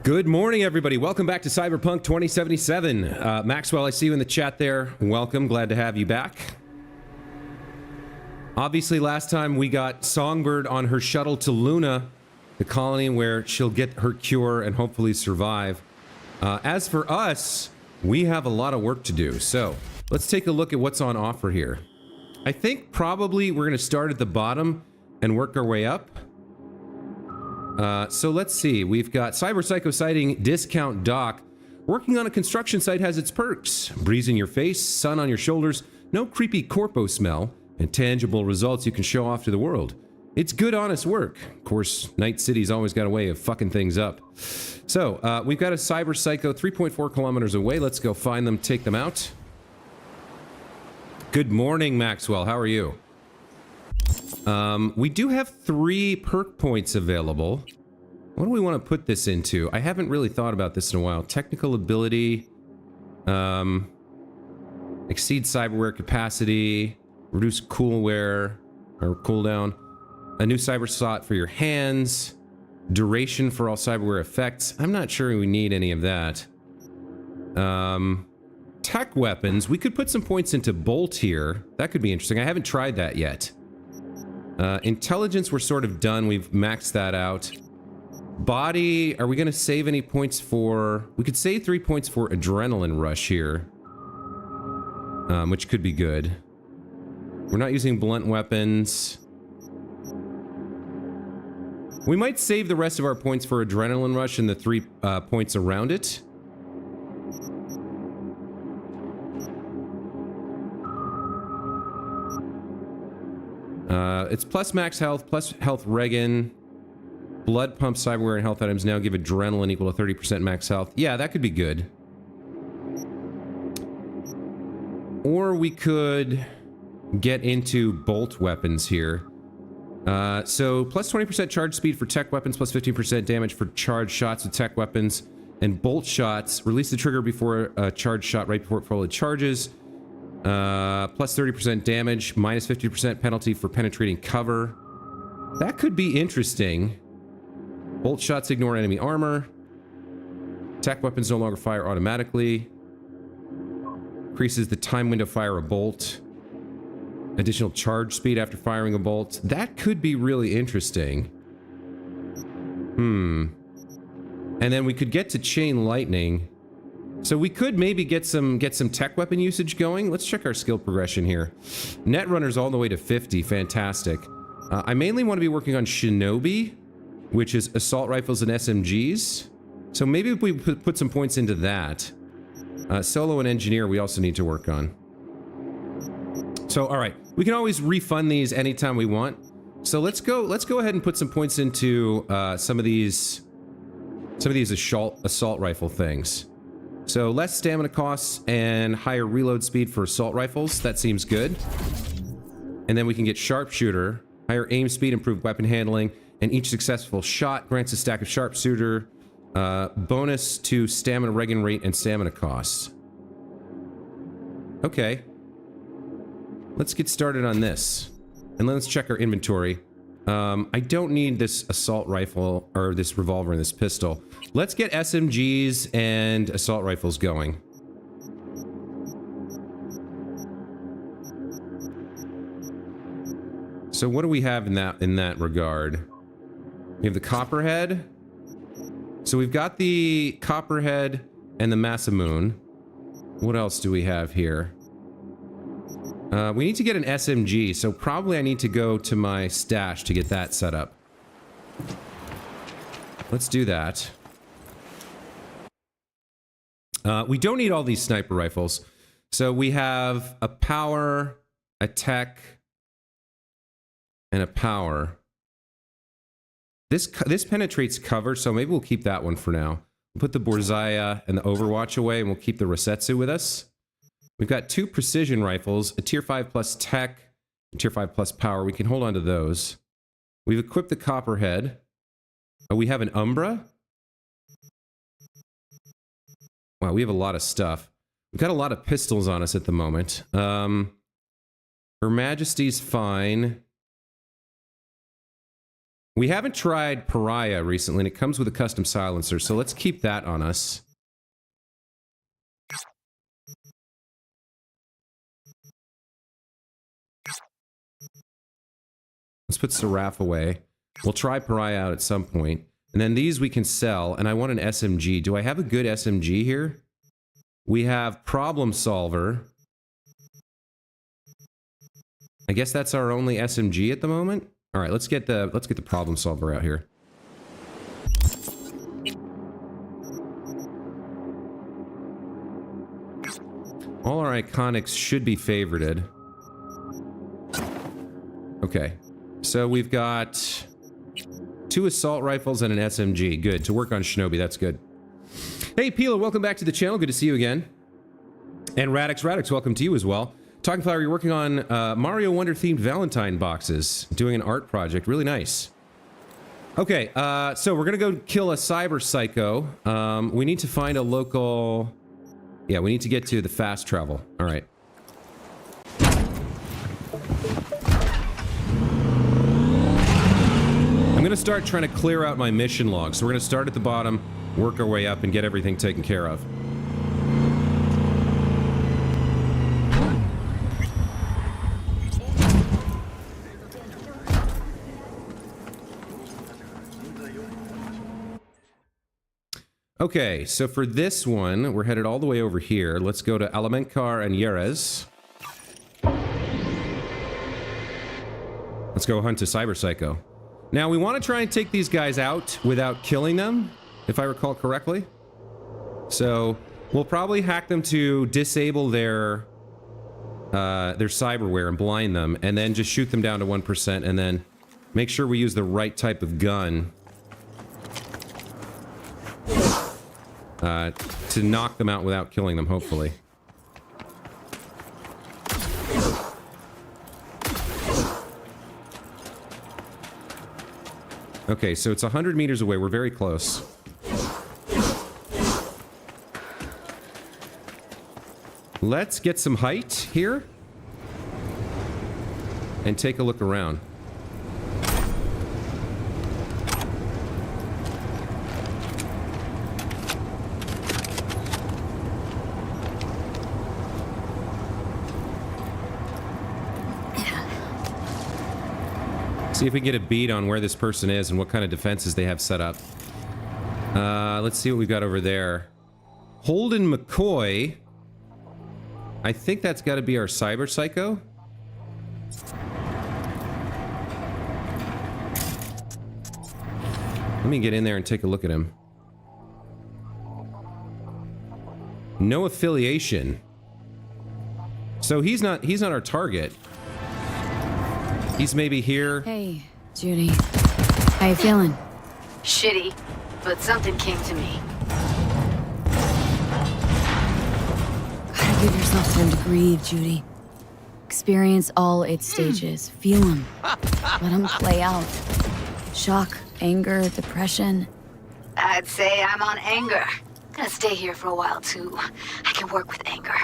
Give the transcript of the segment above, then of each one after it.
Good morning, everybody. Welcome back to Cyberpunk 2077. Maxwell, I see you in the chat there. Welcome. Glad to have you back. Obviously, last time we got Songbird on her shuttle to Luna, the colony where she'll get her cure and hopefully survive. As for us, we have a lot of work to do. So let's take a look at what's on offer here. I think probably we're going to start at the bottom and work our way up. So let's see. We've got Cyber Psycho sighting, discount dock. Working on a construction site has its perks. Breeze in your face, sun on your shoulders, no creepy corpo smell, and tangible results you can show off to the world. It's good, honest work. Of course, Night City's always got a way of fucking things up. So, we've got a Cyber Psycho 3.4 kilometers away. Let's go find them, take them out. Good morning, Maxwell. How are you? We do have 3 perk points available. What do we want to put this into? I haven't really thought about this in a while. Technical ability, exceed cyberware capacity, reduce coolware or cooldown, a new cyber slot for your hands, duration for all cyberware effects. I'm not sure we need any of that. Tech weapons. We could put some points into Bolt here. That could be interesting. I haven't tried that yet. Intelligence, we're sort of done. We've maxed that out. Body, are we going to save any points for... We could save 3 points for Adrenaline Rush here. Which could be good. We're not using blunt weapons. We might save the rest of our points for Adrenaline Rush and the 3 points around it. It's plus max health, plus health regen, blood pump, cyberware, and health items now give adrenaline equal to 30% max health. Yeah, that could be good. Or we could get into bolt weapons here. So plus 20% charge speed for tech weapons, plus 15% damage for charged shots with tech weapons, and bolt shots. Release the trigger before a charged shot right before it fully charges. Plus 30% damage, minus 50% penalty for penetrating cover. That could be interesting. Bolt shots ignore enemy armor. Tech weapons no longer fire automatically. Increases the time window fire a bolt. Additional charge speed after firing a bolt. That could be really interesting. And then we could get to chain lightning. So we could maybe get some tech weapon usage going. Let's check our skill progression here. Netrunner's all the way to 50. Fantastic. I mainly want to be working on Shinobi, which is assault rifles and SMGs. So maybe if we put some points into that. Solo and engineer we also need to work on. So all right, we can always refund these anytime we want. So let's go ahead and put some points into some of these assault rifle things. So less stamina costs and higher reload speed for assault rifles. That seems good. And then we can get sharpshooter, higher aim speed, improved weapon handling, and each successful shot grants a stack of sharpshooter, bonus to stamina regen rate and stamina costs. Okay. Let's get started on this. And let's check our inventory. I don't need this assault rifle, or this revolver and this pistol. Let's get SMGs and assault rifles going. So what do we have in that regard? We have the Copperhead. So we've got the Copperhead and the Masamune. What else do we have here? We need to get an SMG, so probably I need to go to my stash to get that set up. Let's do that. We don't need all these sniper rifles. So we have a power, a tech, and a power. This penetrates cover, so maybe we'll keep that one for now. We'll put the Borzaya and the Overwatch away, and we'll keep the Rosetsu with us. We've got 2 precision rifles, a tier 5 plus tech, a tier 5 plus power. We can hold on to those. We've equipped the Copperhead. Oh, we have an Umbra? Wow, we have a lot of stuff. We've got a lot of pistols on us at the moment. Her Majesty's fine. We haven't tried Pariah recently, and it comes with a custom silencer, so let's keep that on us. Let's put Seraph away. We'll try Pariah out at some point. And then these we can sell, and I want an SMG. Do I have a good SMG here? We have Problem Solver. I guess that's our only SMG at the moment. All right, let's get the Problem Solver out here. All our iconics should be favorited. Okay, so we've got 2 assault rifles and an SMG. Good, to work on Shinobi, that's good. Hey, Pila, welcome back to the channel. Good to see you again. And Radix, welcome to you as well. Talking Flower, you're working on Mario Wonder-themed Valentine boxes. Doing an art project. Really nice. Okay, so we're gonna go kill a cyber psycho. We need to find a local... Yeah, we need to get to the fast travel. All right. I'm gonna start trying to clear out my mission log. So we're gonna start at the bottom, work our way up, and get everything taken care of. Okay, so for this one, we're headed all the way over here. Let's go to Alamenkar and Yerez. Let's go hunt a cyber psycho. Now, we want to try and take these guys out without killing them, if I recall correctly. So, we'll probably hack them to disable their cyberware and blind them, and then just shoot them down to 1%, and then make sure we use the right type of gun to knock them out without killing them, hopefully. Okay, so it's 100 meters away. We're very close. Let's get some height here and take a look around. See if we can get a beat on where this person is and what kind of defenses they have set up. Let's see what we've got over there. Holden McCoy. I think that's got to be our cyber psycho. Let me get in there and take a look at him. No affiliation. So he's not our target. He's maybe here. Hey, Judy. How you feeling? Shitty, but something came to me. Gotta give yourself time to grieve, Judy. Experience all its stages. Feel them. Let them play out. Shock, anger, depression. I'd say I'm on anger. Gonna stay here for a while, too. I can work with anger.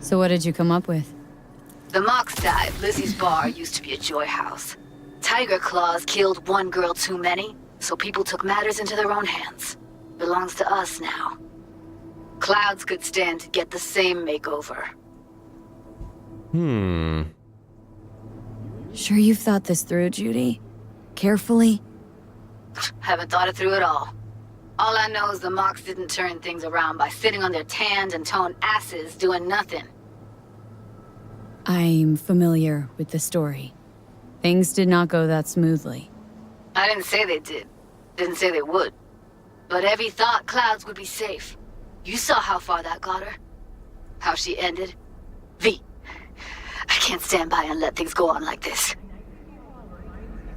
So what did you come up with? The Mox dive, Lizzie's bar, used to be a joy house. Tiger Claws killed one girl too many, so people took matters into their own hands. Belongs to us now. Clouds could stand to get the same makeover. Sure you've thought this through, Judy? Carefully? Haven't thought it through at all. All I know is the Mox didn't turn things around by sitting on their tanned and toned asses doing nothing. I'm familiar with the story. Things did not go that smoothly. I didn't say they did. Didn't say they would. But Evie thought Clouds would be safe. You saw how far that got her. How she ended. V. I can't stand by and let things go on like this.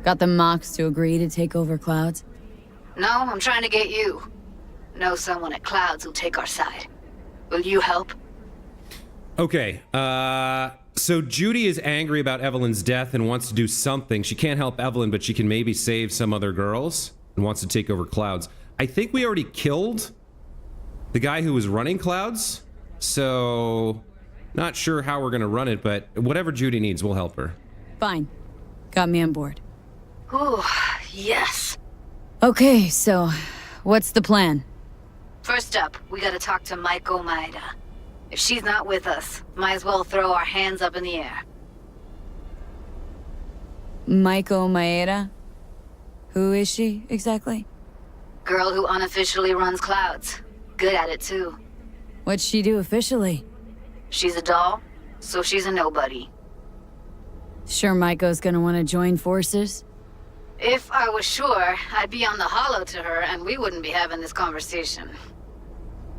Got the Mox to agree to take over Clouds? No, I'm trying to get you. Know someone at Clouds who'll take our side. Will you help? Okay, so Judy is angry about Evelyn's death and wants to do something. She can't help Evelyn, but she can maybe save some other girls and wants to take over Clouds. I think we already killed the guy who was running Clouds, so not sure how we're gonna run it, but whatever Judy needs, we'll help her. Fine. Got me on board. Ooh, yes. Okay, so what's the plan? First up, we gotta talk to Maiko Maeda. If she's not with us, might as well throw our hands up in the air. Maiko Maeda? Who is she, exactly? Girl who unofficially runs Clouds. Good at it, too. What'd she do officially? She's a doll, so she's a nobody. Sure Maiko's gonna want to join forces? If I was sure, I'd be on the hollow to her and we wouldn't be having this conversation.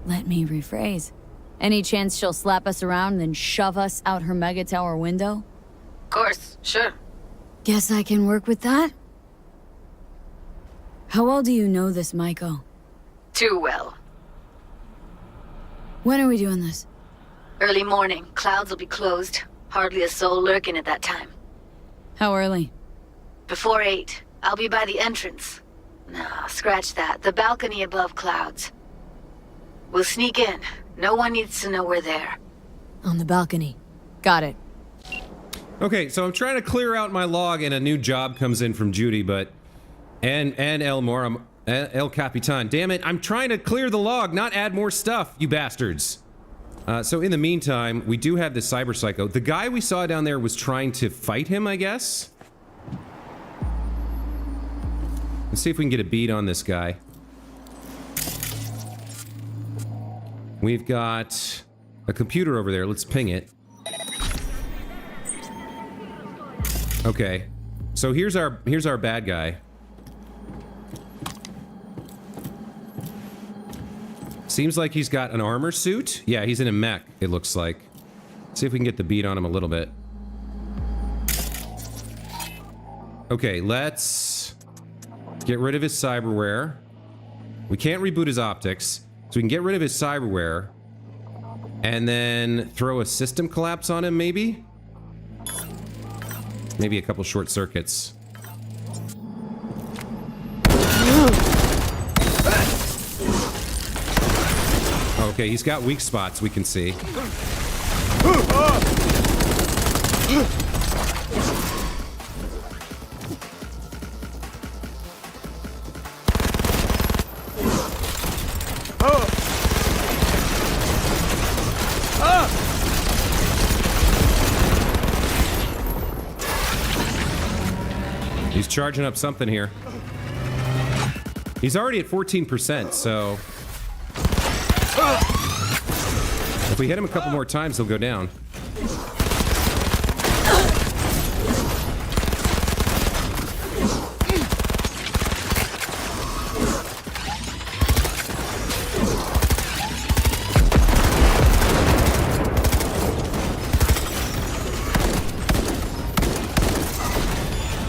Let me rephrase. Any chance she'll slap us around and then shove us out her mega tower window? Of course, sure. Guess I can work with that? How well do you know this Maiko? Too well. When are we doing this? Early morning, Clouds will be closed. Hardly a soul lurking at that time. How early? Before 8, I'll be by the entrance. No, scratch that. The balcony above Clouds. We'll sneak in. No one needs to know we're there. On the balcony. Got it. Okay, so I'm trying to clear out my log and a new job comes in from Judy, but... And Elmore, El Capitan. Damn it, I'm trying to clear the log, not add more stuff, you bastards. So in the meantime, we do have the cyber psycho. The guy we saw down there was trying to fight him, I guess? Let's see if we can get a beat on this guy. We've got a computer over there. Let's ping it. Okay. So here's our bad guy. Seems like he's got an armor suit. Yeah, he's in a mech, it looks like. See if we can get the beat on him a little bit. Okay, let's get rid of his cyberware. We can't reboot his optics, so we can get rid of his cyberware. And then throw a system collapse on him, maybe? Maybe a couple short circuits. Okay, he's got weak spots we can see. He's charging up something here. He's already at 14%, so... If we hit him a couple more times, he'll go down.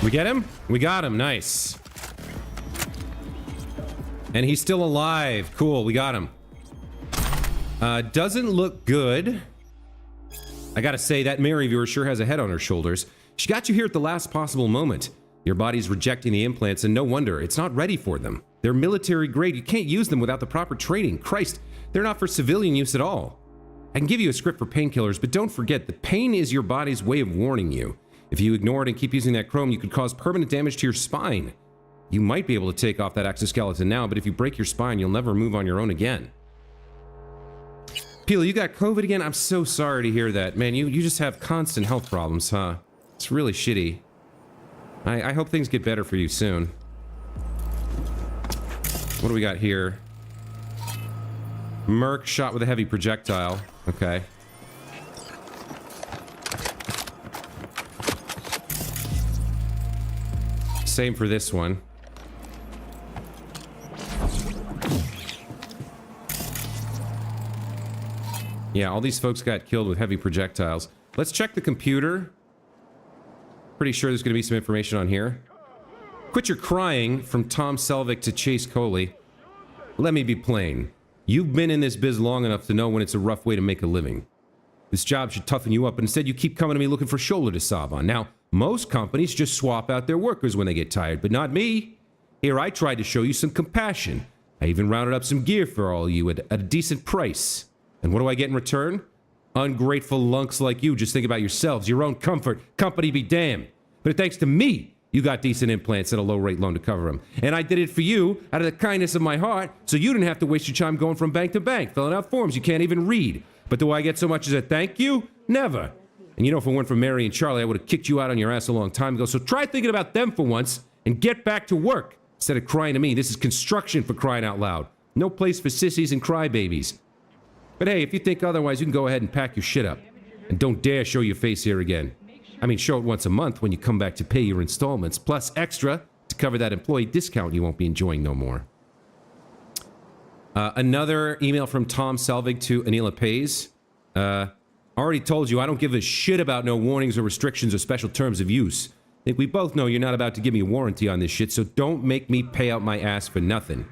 We get him? We got him. Nice. And he's still alive. Cool, we got him. Doesn't look good. I gotta say, that Mary viewer sure has a head on her shoulders. She got you here at the last possible moment. Your body's rejecting the implants, and no wonder. It's not ready for them. They're military grade. You can't use them without the proper training. Christ, they're not for civilian use at all. I can give you a script for painkillers, but don't forget, the pain is your body's way of warning you. If you ignore it and keep using that chrome, you could cause permanent damage to your spine. You might be able to take off that exoskeleton now, but if you break your spine, you'll never move on your own again. Peel, you got COVID again? I'm so sorry to hear that. Man, you just have constant health problems, huh? It's really shitty. I hope things get better for you soon. What do we got here? Merc shot with a heavy projectile. Okay. Same for this one. Yeah, all these folks got killed with heavy projectiles. Let's check the computer. Pretty sure there's going to be some information on here. Quit your crying, from Tom Selvig to Chase Coley. Let me be plain. You've been in this biz long enough to know when it's a rough way to make a living. This job should toughen you up, but instead you keep coming to me looking for shoulder to sob on. Now, most companies just swap out their workers when they get tired, but not me. Here, I tried to show you some compassion. I even rounded up some gear for all of you at a decent price. And what do I get in return? Ungrateful lunks like you just think about yourselves, your own comfort, company be damned. But thanks to me, You got decent implants and a low-rate loan to cover them. And I did it for you out of the kindness of my heart, so you didn't have to waste your time going from bank to bank, filling out forms you can't even read. But do I get so much as a thank you? Never. And you know, if it weren't for Mary and Charlie, I would have kicked you out on your ass a long time ago. So try thinking about them for once and get back to work instead of crying to me. This is construction, for crying out loud. No place for sissies and crybabies. But hey, if you think otherwise, you can go ahead and pack your shit up. And don't dare show your face here again. I mean, show it once a month when you come back to pay your installments, plus extra to cover that employee discount you won't be enjoying no more. Another email from Tom Selvig to Anila Pays. Already told you I don't give a shit about no warnings or restrictions or special terms of use. I think we both know you're not about to give me a warranty on this shit, so don't make me pay out my ass for nothing.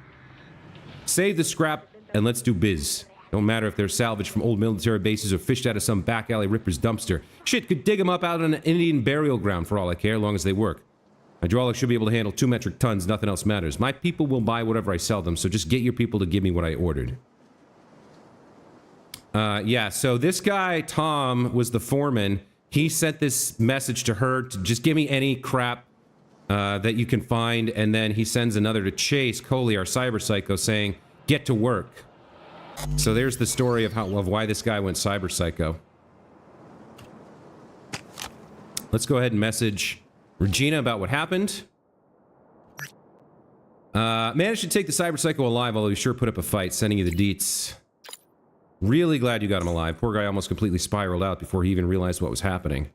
Save the scrap and let's do biz. Don't matter if they're salvaged from old military bases or fished out of some back alley ripper's dumpster. Shit, could dig them up out on an Indian burial ground for all I care, as long as they work. Hydraulics should be able to handle 2 metric tons, nothing else matters. My people will buy whatever I sell them, so just get your people to give me what I ordered. Yeah, so this guy, Tom, was the foreman. He sent this message to her to just give me any crap that you can find, and then he sends another to Chase Coley, our cyber psycho, saying, get to work. So there's the story of why this guy went cyber psycho. Let's go ahead and message Regina about what happened. Managed to take the cyber psycho alive, although he sure put up a fight. Sending you the deets. Really glad you got him alive. Poor guy almost completely spiraled out before he even realized what was happening.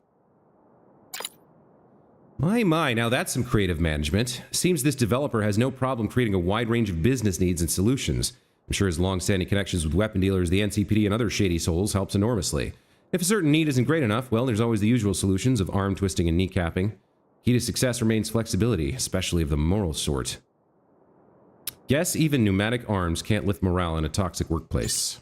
My, now that's some creative management. Seems this developer has no problem creating a wide range of business needs and solutions. I'm sure his long-standing connections with weapon dealers, the NCPD, and other shady souls helps enormously. If a certain need isn't great enough, well, there's always the usual solutions of arm twisting and kneecapping. Key to success remains flexibility, especially of the moral sort. Guess even pneumatic arms can't lift morale in a toxic workplace.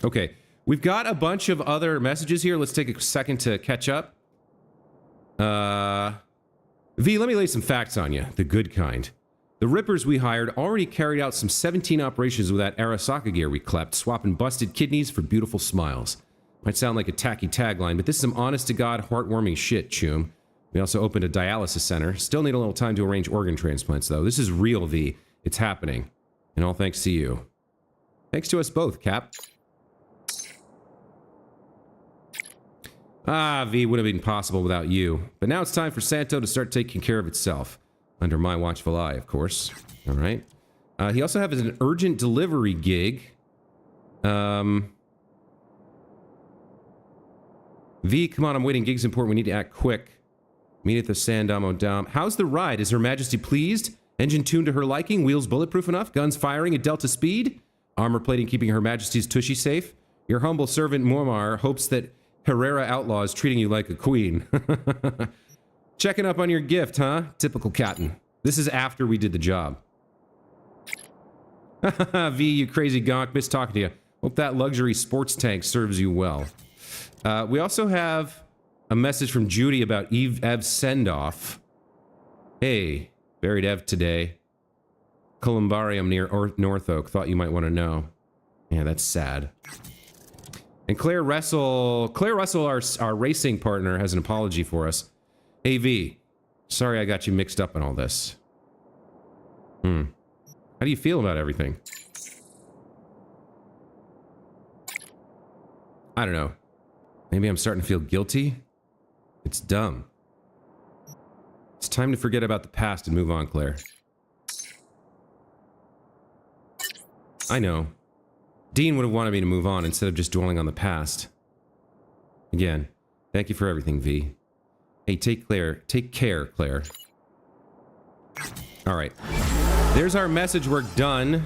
Okay, we've got a bunch of other messages here. Let's take a second to catch up. V, let me lay some facts on you, the good kind. The Rippers we hired already carried out some 17 operations with that Arasaka gear we clept, swapping busted kidneys for beautiful smiles. Might sound like a tacky tagline, but this is some honest-to-God, heartwarming shit, Choom. We also opened a dialysis center. Still need a little time to arrange organ transplants, though. This is real, V. It's happening. And all thanks to you. Thanks to us both, Cap. Ah, V, would have been possible without you. But now it's time for Santo to start taking care of itself. Under my watchful eye, of course. All right. He also has an urgent delivery gig. V, come on, I'm waiting. Gig's important. We need to act quick. Meet at the Sandamo Dam. How's the ride? Is Her Majesty pleased? Engine tuned to her liking? Wheels bulletproof enough? Guns firing at Delta speed? Armor plating keeping Her Majesty's tushy safe? Your humble servant Mormar hopes that Herrera Outlaw is treating you like a queen. Checking up on your gift, huh? Typical Captain. This is after we did the job. V, you crazy gonk. Miss talking to you. Hope that luxury sports tank serves you well. We also have a message from Judy about Ev's send-off. Hey, buried Ev today. Columbarium near North Oak. Thought you might want to know. Yeah, that's sad. And Claire Russell, our racing partner, has an apology for us. Hey, V. Sorry I got you mixed up in all this. How do you feel about everything? I don't know. Maybe I'm starting to feel guilty? It's dumb. It's time to forget about the past and move on, Claire. I know. Dean would have wanted me to move on instead of just dwelling on the past. Again, thank you for everything, V. Hey, take care, Claire. Alright. There's our message work done.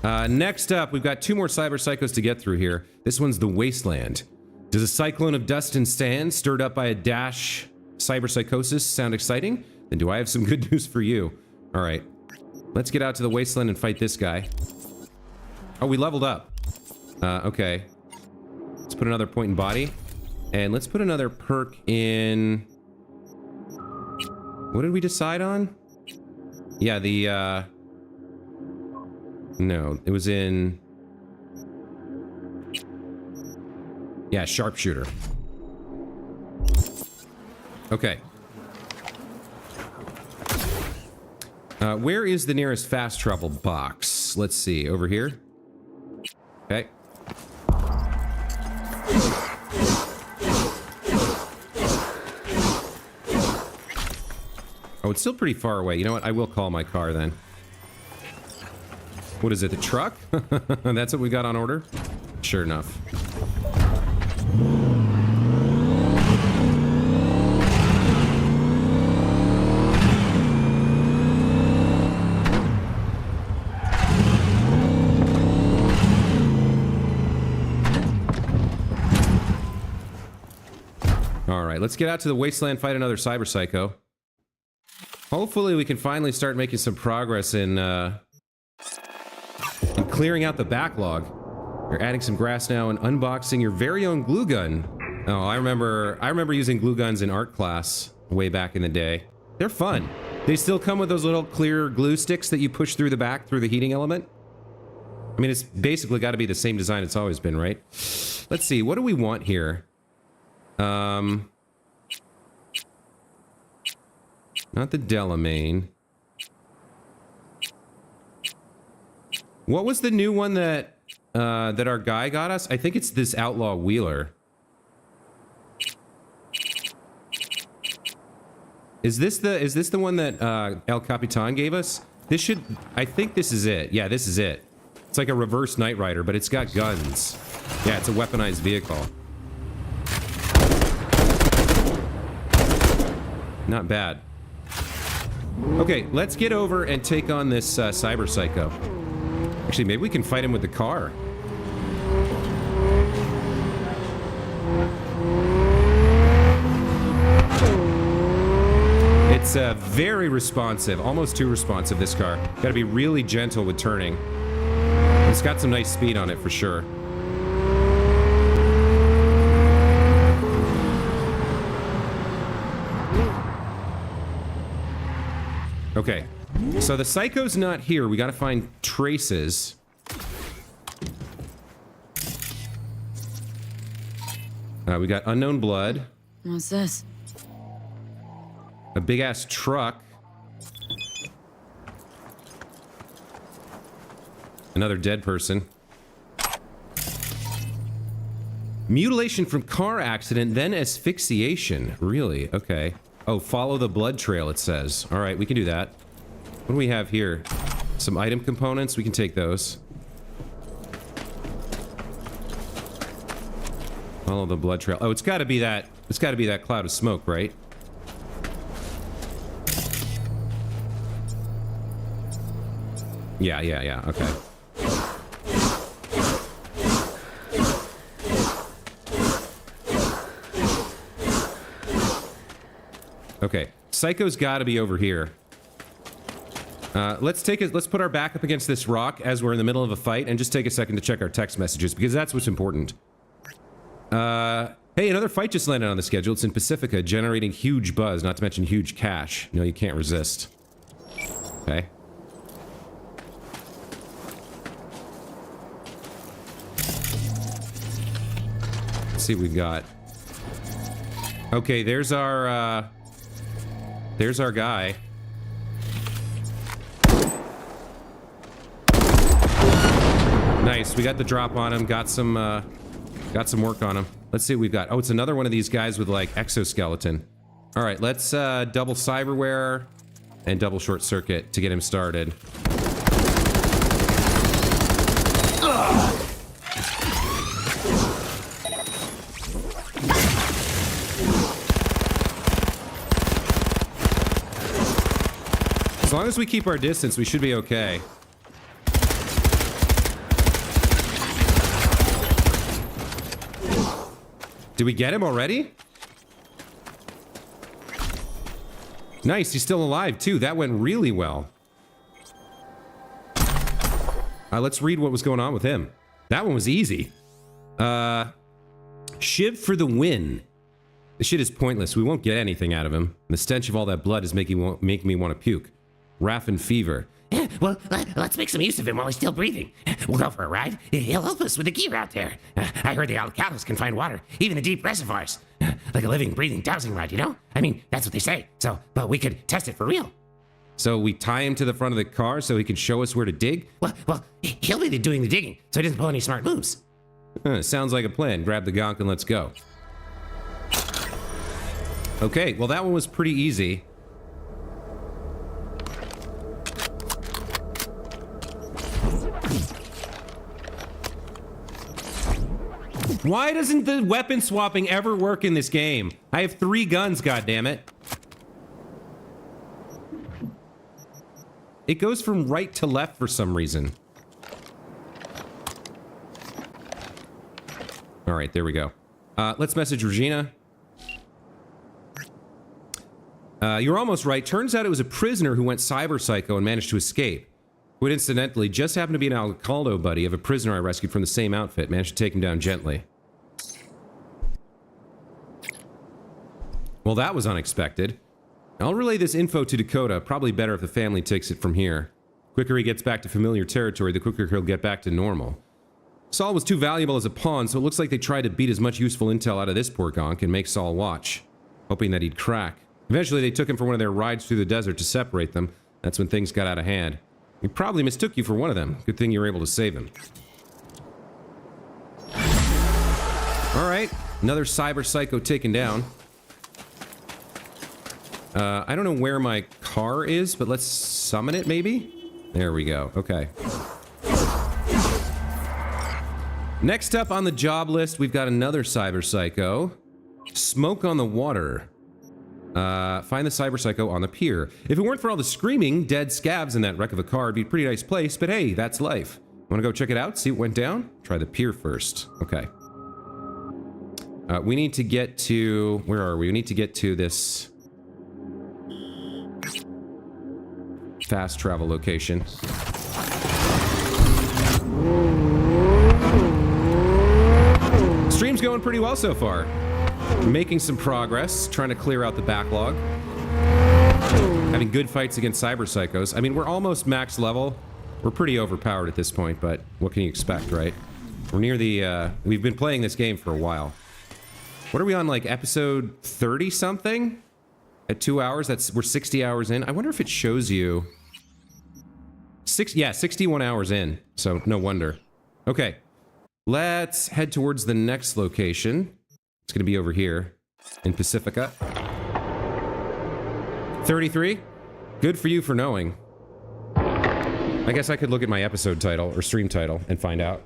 Next up, we've got 2 more cyber psychos to get through here. This one's the Wasteland. Does a cyclone of dust and sand, stirred up by a dash cyber psychosis, sound exciting? Then do I have some good news for you. Alright. Let's get out to the Wasteland and fight this guy. Oh, we leveled up. Okay. Let's put another point in body. And let's put another perk in... What did we decide on? Yeah, the, No, it was in... Yeah, sharpshooter. Okay. Where is the nearest fast travel box? Let's see. Over here? Okay. Oh, it's still pretty far away. You know what? I will call my car then. What is it? The truck? That's what we got on order? Sure enough. All right, let's get out to the wasteland, fight another cyber psycho. Hopefully we can finally start making some progress in clearing out the backlog. You're adding some grass now and unboxing your very own glue gun. Oh, I remember using glue guns in art class way back in the day. They're fun. They still come with those little clear glue sticks that you push through the back through the heating element. I mean, it's basically got to be the same design it's always been, right? Let's see, what do we want here? Not the Delamain. What was the new one that that our guy got us? I think it's this Outlaw Wheeler. Is this the one that El Capitan gave us? This should, I think this is it. Yeah, this is it. It's like a reverse Knight Rider, but it's got guns. Yeah, it's a weaponized vehicle. Not bad. Okay, let's get over and take on this cyber psycho. Actually, maybe we can fight him with the car. It's very responsive, almost too responsive, this car. Gotta be really gentle with turning. It's got some nice speed on it for sure. Okay, so the psycho's not here. We gotta find traces. We got unknown blood. What's this? A big-ass truck. Another dead person. Mutilation from car accident, then asphyxiation. Really? Okay. Oh, follow the blood trail, it says. All right, we can do that. What do we have here? Some item components. We can take those. Follow the blood trail. Oh, it's got to be that. It's got to be that cloud of smoke, right? Yeah. Okay. Okay, Psycho's got to be over here. Let's put our back up against this rock as we're in the middle of a fight, and just take a second to check our text messages because that's what's important. Hey, another fight just landed on the schedule. It's in Pacifica, generating huge buzz, not to mention huge cash. No, you can't resist. Okay. Let's see what we've got. Okay, there's our guy. Nice, we got the drop on him, got some work on him. Let's see what we've got. Oh, it's another one of these guys with like exoskeleton. All right, let's double cyberware and double short circuit to get him started. As long as we keep our distance, we should be okay. Did we get him already? Nice, he's still alive too. That went really well. Let's read what was going on with him. That one was easy. Shiv for the win. This shit is pointless. We won't get anything out of him. The stench of all that blood is making me want to puke. Raffin fever. Well, let's make some use of him while he's still breathing. We'll go for a ride. He'll help us with the gear out there. I heard the alcalas can find water, even the deep reservoirs. Like a living, breathing dowsing rod, you know? I mean, that's what they say. So, but we could test it for real. So we tie him to the front of the car so he can show us where to dig? Well, he'll be doing the digging, so he doesn't pull any smart moves. Sounds like a plan. Grab the gonk and let's go. Okay, well that one was pretty easy. Why doesn't the weapon swapping ever work in this game? I have 3 guns, goddammit. It goes from right to left for some reason. All right, there we go. Let's message Regina. You're almost right. Turns out it was a prisoner who went cyber psycho and managed to escape. Who incidentally just happened to be an Alcaldo buddy of a prisoner I rescued from the same outfit. Managed to take him down gently. Well, that was unexpected. I'll relay this info to Dakota. Probably better if the family takes it from here. Quicker he gets back to familiar territory, the quicker he'll get back to normal. Saul was too valuable as a pawn, so it looks like they tried to beat as much useful intel out of this poor gonk and make Saul watch, hoping that he'd crack. Eventually, they took him for one of their rides through the desert to separate them. That's when things got out of hand. He probably mistook you for one of them. Good thing you were able to save him. All right, another cyber psycho taken down. I don't know where my car is, but let's summon it, maybe? There we go. Okay. Next up on the job list, we've got another cyber psycho. Smoke on the water. Find the cyber psycho on the pier. If it weren't for all the screaming, dead scabs in that wreck of a car, it'd be a pretty nice place, but hey, that's life. Want to go check it out? See what went down? Try the pier first. Okay. We need to get to... Where are we? We need to get to this... fast travel location. Stream's going pretty well so far. Making some progress, trying to clear out the backlog. Having good fights against cyber psychos. I mean, we're almost max level. We're pretty overpowered at this point, but what can you expect, right? We're near the, we've been playing this game for a while. What are we on, like, episode 30-something? At 2 hours? We're 60 hours in. I wonder if it shows you... 61 hours in, so no wonder. Okay, let's head towards the next location. It's gonna be over here in Pacifica. 33? Good for you for knowing. I guess I could look at my episode title or stream title and find out.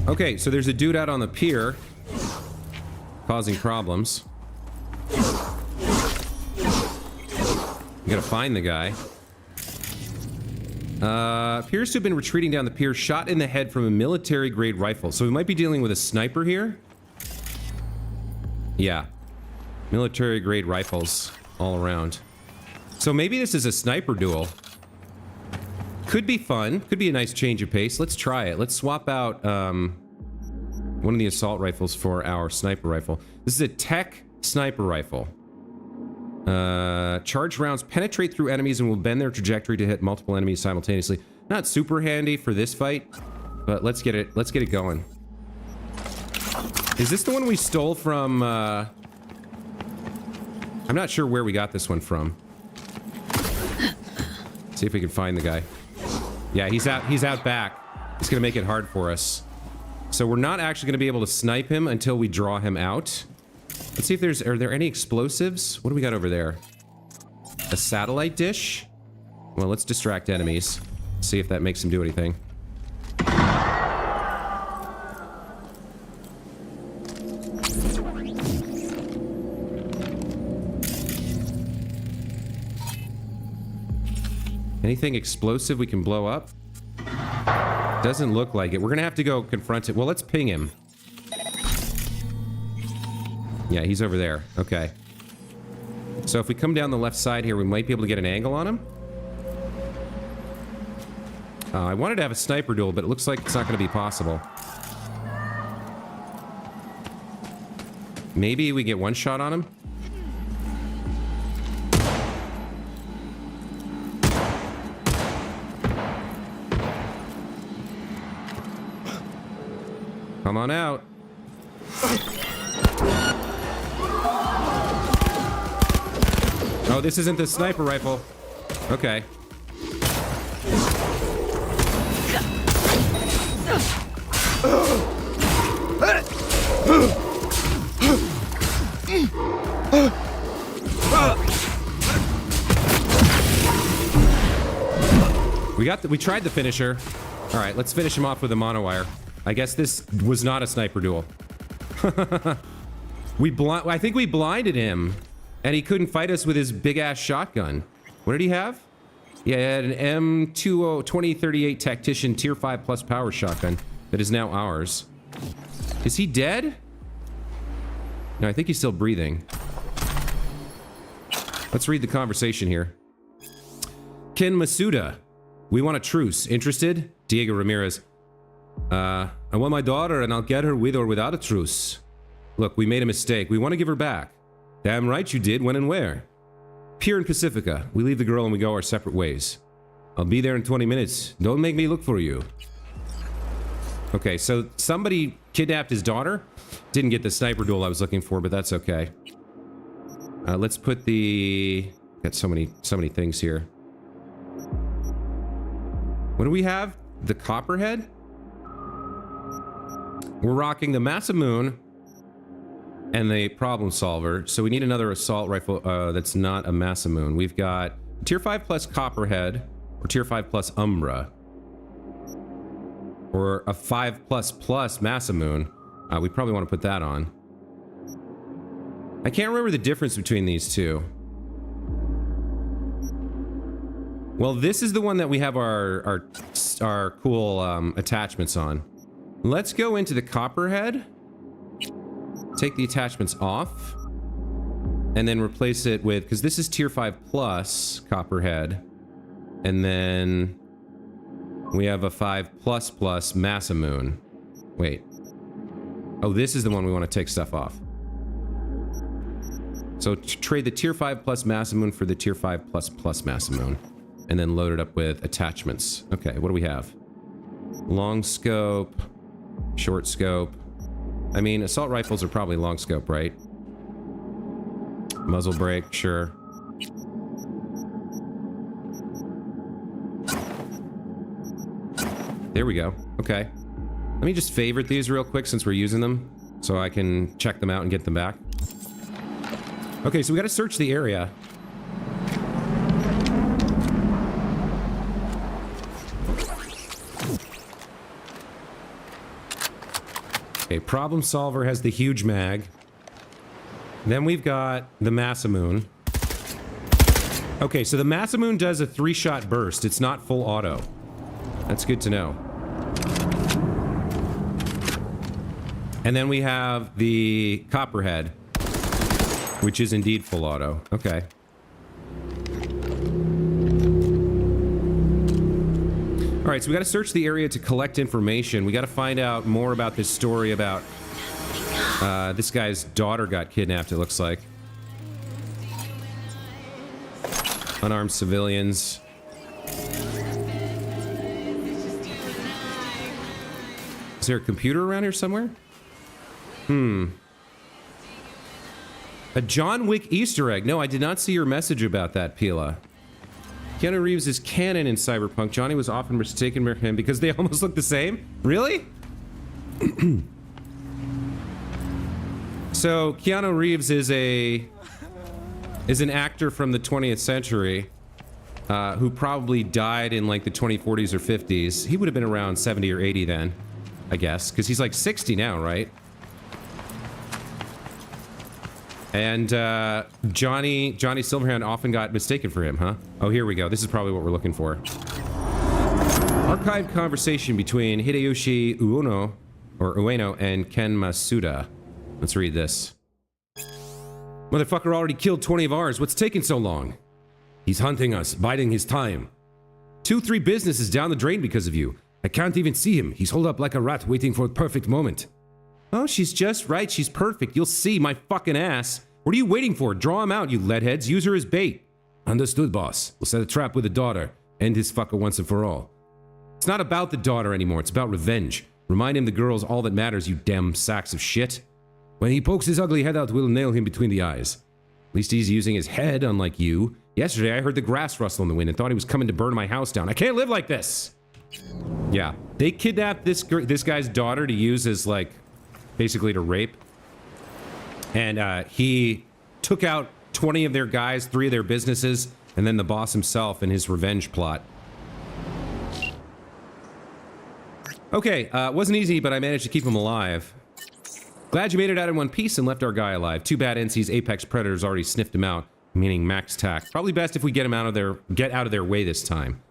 Okay, so there's a dude out on the pier causing problems. You gotta find the guy. Appears to have been retreating down the pier, shot in the head from a military-grade rifle. So we might be dealing with a sniper here. Yeah. Military-grade rifles all around. So maybe this is a sniper duel. Could be fun. Could be a nice change of pace. Let's try it. Let's swap out, one of the assault rifles for our sniper rifle. This is a tech sniper rifle. Charged rounds penetrate through enemies and will bend their trajectory to hit multiple enemies simultaneously. Not super handy for this fight, but let's get it going. Is this the one we stole from, I'm not sure where we got this one from. See if we can find the guy. Yeah, he's out back. It's gonna make it hard for us. So we're not actually gonna be able to snipe him until we draw him out. Let's see if are there any explosives? What do we got over there? A satellite dish? Well, let's distract enemies. See if that makes him do anything. Anything explosive we can blow up? Doesn't look like it. We're gonna have to go confront it. Well, let's ping him. Yeah, he's over there. Okay. So if we come down the left side here, we might be able to get an angle on him. I wanted to have a sniper duel, but it looks like it's not going to be possible. Maybe we get one shot on him? Come on out. Oh, this isn't the sniper rifle. Okay. We tried the finisher. All right, let's finish him off with a monowire. I guess this was not a sniper duel. I think we blinded him, and he couldn't fight us with his big-ass shotgun. What did he have? Yeah, he had an M2038 Tactician Tier 5 plus power shotgun that is now ours. Is he dead? No, I think he's still breathing. Let's read the conversation here. Ken Masuda. We want a truce. Interested? Diego Ramirez. I want my daughter and I'll get her with or without a truce. Look, we made a mistake. We want to give her back. Damn right you did. When and where? Pier and Pacifica. We leave the girl and we go our separate ways. I'll be there in 20 minutes. Don't make me look for you. Okay, so somebody kidnapped his daughter. Didn't get the sniper duel I was looking for, but that's okay. Let's put the... Got so many things here. What do we have? The Copperhead? We're rocking the Masamune and the Problem Solver. So we need another assault rifle that's not a Masamune. We've got Tier 5 plus Copperhead or Tier 5 plus Umbra. Or a 5 plus plus Masamune. We probably want to put that on. I can't remember the difference between these two. Well, this is the one that we have our cool attachments on. Let's go into the Copperhead. Take the attachments off. And then replace it with... Because this is Tier 5 plus Copperhead. And then... we have a 5 plus plus Masamune. Wait. Oh, this is the one we want to take stuff off. So trade the Tier 5 plus Masamune for the Tier 5 plus plus Masamune. And then load it up with attachments. Okay, what do we have? Long scope. Short scope. I mean, assault rifles are probably long scope, right? Muzzle brake, sure. There we go. Okay. Let me just favorite these real quick since we're using them, so I can check them out and get them back. Okay, so we gotta search the area. Okay, Problem Solver has the huge mag. Then we've got the Masamune. Okay, so the Masamune does a 3-shot burst. It's not full auto. That's good to know. And then we have the Copperhead, which is indeed full auto. Okay. All right, so we got to search the area to collect information. We got to find out more about this story about this guy's daughter got kidnapped, it looks like. Unarmed civilians. Is there a computer around here somewhere? A John Wick Easter egg. No, I did not see your message about that, Pila. Keanu Reeves is canon in Cyberpunk. Johnny was often mistaken for him because they almost look the same? Really? So, Keanu Reeves is an actor from the 20th century who probably died in like the 2040s or 50s. He would have been around 70 or 80 then, I guess, because he's like 60 now, right? And Johnny Silverhand often got mistaken for him, huh? Oh, here we go. This is probably what we're looking for. Archived conversation between Hideyoshi Ueno and Ken Masuda. Let's read this. Motherfucker already killed 20 of ours. What's taking so long? He's hunting us, biding his time. 2-3 businesses down the drain because of you. I can't even see him. He's holed up like a rat waiting for the perfect moment. Oh, she's just right. She's perfect. You'll see my fucking ass. What are you waiting for? Draw him out, you leadheads. Use her as bait. Understood, boss. We'll set a trap with the daughter. End his fucker once and for all. It's not about the daughter anymore. It's about revenge. Remind him the girl's all that matters, you damn sacks of shit. When he pokes his ugly head out, we'll nail him between the eyes. At least he's using his head, unlike you. Yesterday, I heard the grass rustle in the wind and thought he was coming to burn my house down. I can't live like this! Yeah. They kidnapped this guy's daughter to use as, like, basically to rape. And he took out 20 of their guys, 3 of their businesses, and then the boss himself in his revenge plot. Okay, wasn't easy, but I managed to keep him alive. Glad you made it out in one piece and left our guy alive. Too bad NC's apex predators already sniffed him out, meaning max tack. Probably best if we get out of their way this time.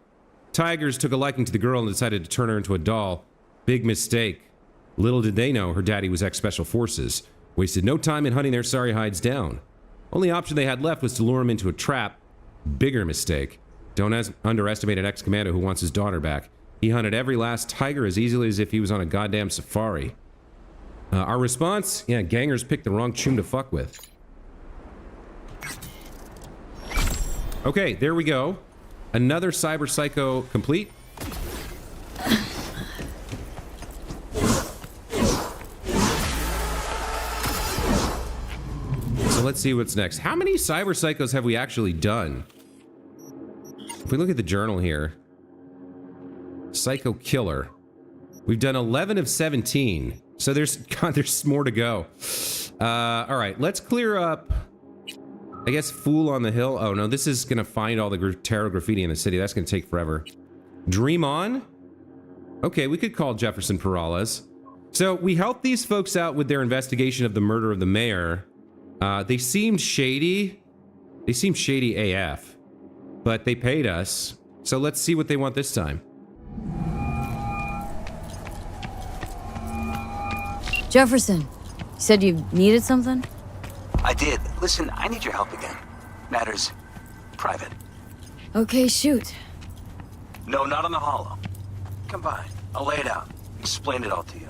Tigers took a liking to the girl and decided to turn her into a doll. Big mistake. Little did they know her daddy was ex-special forces. Wasted no time in hunting their sorry hides down. Only option they had left was to lure him into a trap. Bigger mistake. Don't underestimate an ex-commando who wants his daughter back. He hunted every last tiger as easily as if he was on a goddamn safari. Our response? Yeah, gangers picked the wrong chum to fuck with. Okay, there we go. Another Cyber Psycho complete. So let's see what's next. How many Cyber Psychos have we actually done? If we look at the journal here. Psycho Killer. We've done 11 of 17. So there's more to go. All right, let's clear up. I guess Fool on the Hill. Oh no, this is gonna find all the tarot graffiti in the city. That's gonna take forever. Dream On. Okay, we could call Jefferson Perales. So we helped these folks out with their investigation of the murder of the mayor. They seemed shady. They seemed shady AF, but they paid us. So let's see what they want this time. Jefferson, you said you needed something? I did. Listen, I need your help again. Matters private. Okay, shoot. No, not on the hollow. Come by. I'll lay it out. Explain it all to you.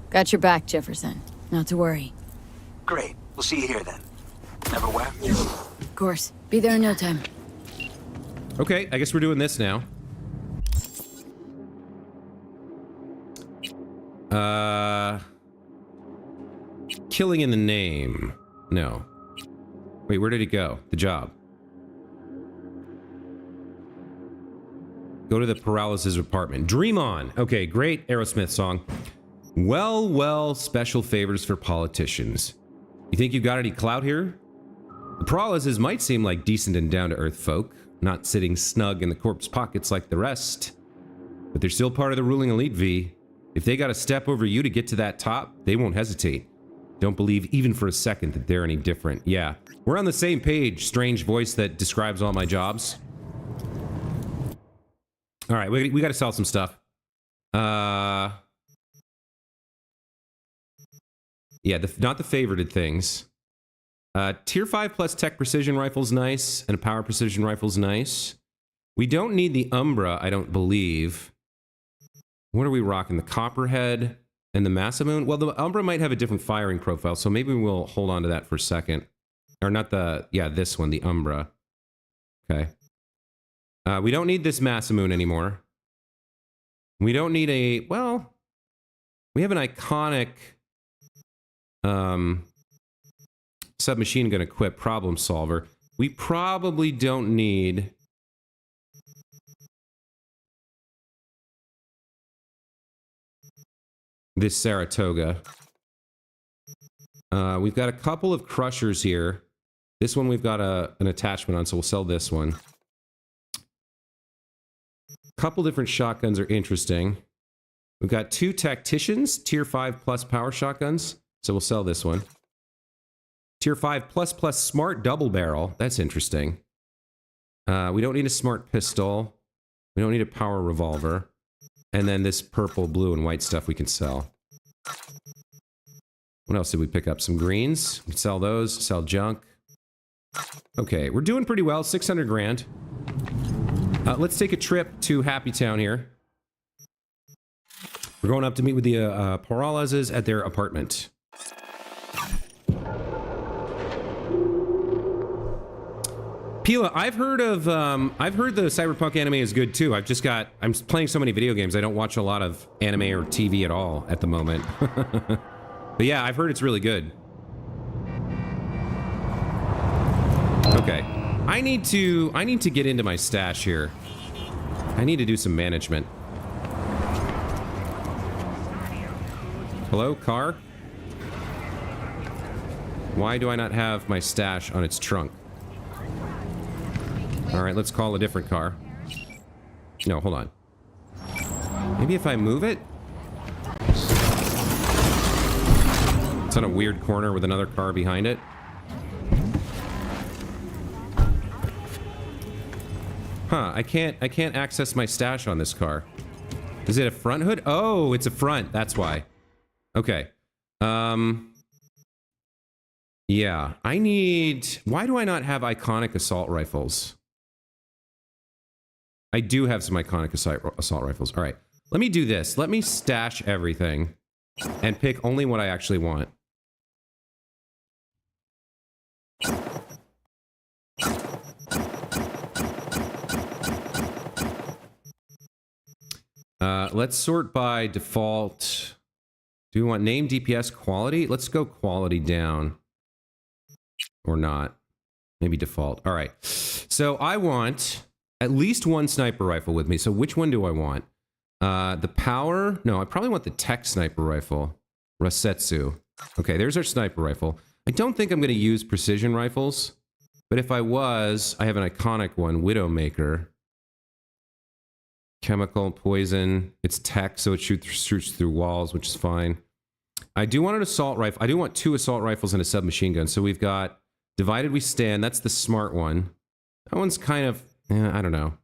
Got your back, Jefferson. Not to worry. Great. We'll see you here then. Never where? Of course. Be there in no time. Okay, I guess we're doing this now. Killing in the name. No. Wait, where did it go? The job. Go to the Perales' apartment. Dream On. Okay, great Aerosmith song. Well, well, special favors for politicians. You think you got any clout here? The Perales' might seem like decent and down-to-earth folk, not sitting snug in the corpse pockets like the rest. But they're still part of the ruling elite, V. If they gotta step over you to get to that top, they won't hesitate. Don't believe even for a second that they're any different. Yeah, we're on the same page, strange voice that describes all my jobs. All right, we gotta sell some stuff. Yeah, not the favorited things. Tier 5 plus tech precision rifle's nice, and a power precision rifle's nice. We don't need the Umbra, I don't believe. What are we rocking? The Copperhead and the Massimoon? Well, the Umbra might have a different firing profile, so maybe we'll hold on to that for a second. Or not the, yeah, this one, the Umbra. Okay. We don't need this Massimoon anymore. We don't need a, well, we have an iconic submachine gun equipped problem solver. We probably don't need this Saratoga. We've got a couple of crushers here. This one we've got an attachment on, so we'll sell this one. Couple different shotguns are interesting. We've got 2 tacticians, tier 5 plus power shotguns, so we'll sell this one. Tier 5 plus smart double barrel, that's interesting. We don't need a smart pistol. We don't need a power revolver. And then this purple, blue, and white stuff we can sell. What else did we pick up? Some greens. We can sell those, sell junk. Okay, we're doing pretty well, 600 grand. Let's take a trip to Happy Town here. We're going up to meet with the Perales at their apartment. Pila, I've heard the Cyberpunk anime is good too. I'm playing so many video games, I don't watch a lot of anime or TV at all at the moment. But yeah, I've heard it's really good. Okay. I need to get into my stash here. I need to do some management. Hello, car? Why do I not have my stash on its trunk? Alright, let's call a different car. No, hold on. Maybe if I move it? It's on a weird corner with another car behind it. Huh, I can't access my stash on this car. Is it a front hood? Oh, it's a front, that's why. Okay. Yeah, I need... Why do I not have iconic assault rifles? I do have some iconic assault rifles. All right, let me do this. Let me stash everything and pick only what I actually want. Let's sort by default. Do we want name, DPS, quality? Let's go quality down. Or not. Maybe default. All right. So I want at least one sniper rifle with me. So which one do I want? The power? No, I probably want the tech sniper rifle. Rasetsu. Okay, there's our sniper rifle. I don't think I'm going to use precision rifles. But if I was, I have an iconic one, Widowmaker. Chemical, poison. It's tech, so it shoots through walls, which is fine. I do want an assault rifle. I do want 2 assault rifles and a submachine gun. So we've got Divided We Stand. That's the smart one. That one's kind of... I don't know.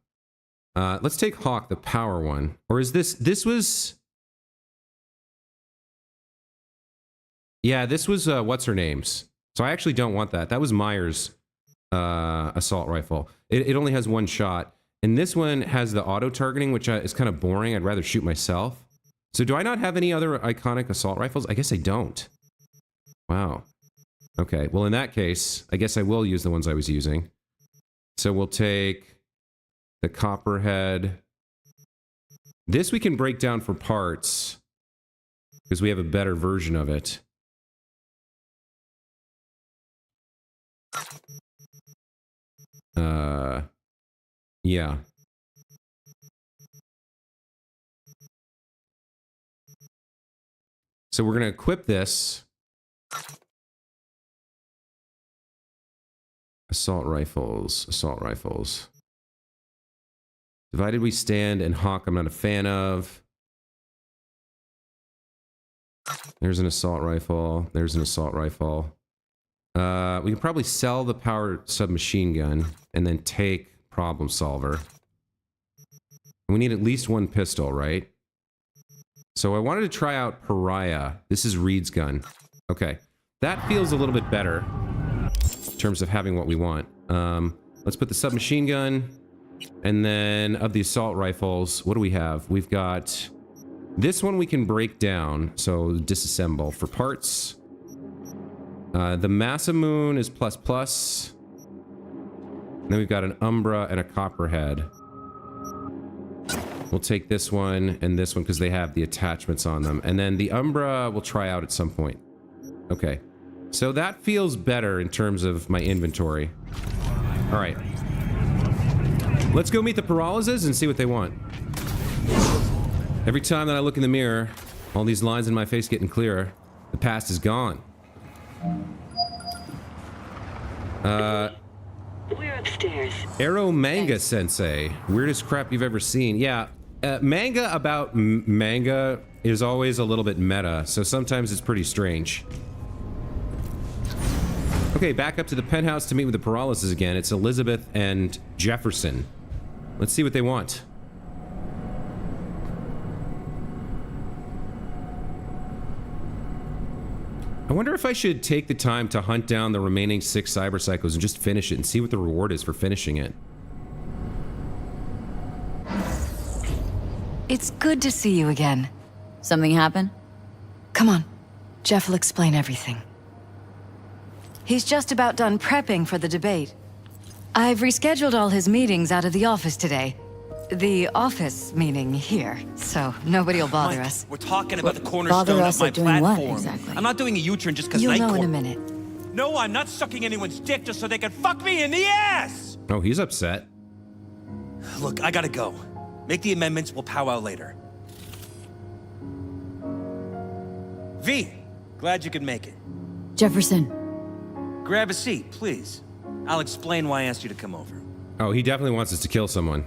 Let's take Hawk, the power one. Or is this... This was... Yeah, this was what's-her-name's. So I actually don't want that. That was Myers' assault rifle. It only has 1 shot. And this one has the auto-targeting, which is kind of boring. I'd rather shoot myself. So do I not have any other iconic assault rifles? I guess I don't. Wow. Okay, well in that case, I guess I will use the ones I was using. So we'll take the Copperhead. This we can break down for parts, because we have a better version of it. Yeah. So we're going to equip this. Assault rifles, assault rifles. Divided We Stand and Hawk I'm not a fan of. There's an assault rifle. There's an assault rifle. We can probably sell the powered submachine gun and then take Problem Solver. We need at least 1 pistol, right? So I wanted to try out Pariah. This is Reed's gun. Okay. That feels a little bit better in terms of having what we want. Let's put the submachine gun. And then of the assault rifles, what do we have? We've got... This one we can break down. So disassemble for parts. The Masamune is ++. Then we've got an Umbra and a Copperhead. We'll take this one and this one because they have the attachments on them. And then the Umbra we'll try out at some point. Okay. So that feels better in terms of my inventory. All right. Let's go meet the Peralezes and see what they want. Every time that I look in the mirror, all these lines in my face getting clearer. The past is gone. We're upstairs. Arrow Manga Sensei. Weirdest crap you've ever seen. Yeah, manga about manga is always a little bit meta, so sometimes it's pretty strange. Okay, back up to the penthouse to meet with the Peralezes again. It's Elizabeth and Jefferson. Let's see what they want. I wonder if I should take the time to hunt down the remaining 6 cyber psychos and just finish it and see what the reward is for finishing it. It's good to see you again. Something happen? Come on. Jeff will explain everything. He's just about done prepping for the debate. I've rescheduled all his meetings out of the office today. The office, meaning here, so nobody will bother Mike, us. we're talking about the Bother cornerstone us of my at doing what, platform. exactly? I'm not doing a U-turn just because You'll Night know in a Court. minute. No, I'm not sucking anyone's dick just so they can fuck me in the ass! Oh, he's upset. Look, I gotta go. Make the amendments, we'll powwow later. V, glad you could make it. Jefferson, Grab a seat, please. I'll explain why I asked you to come over. Oh, he definitely wants us to kill someone.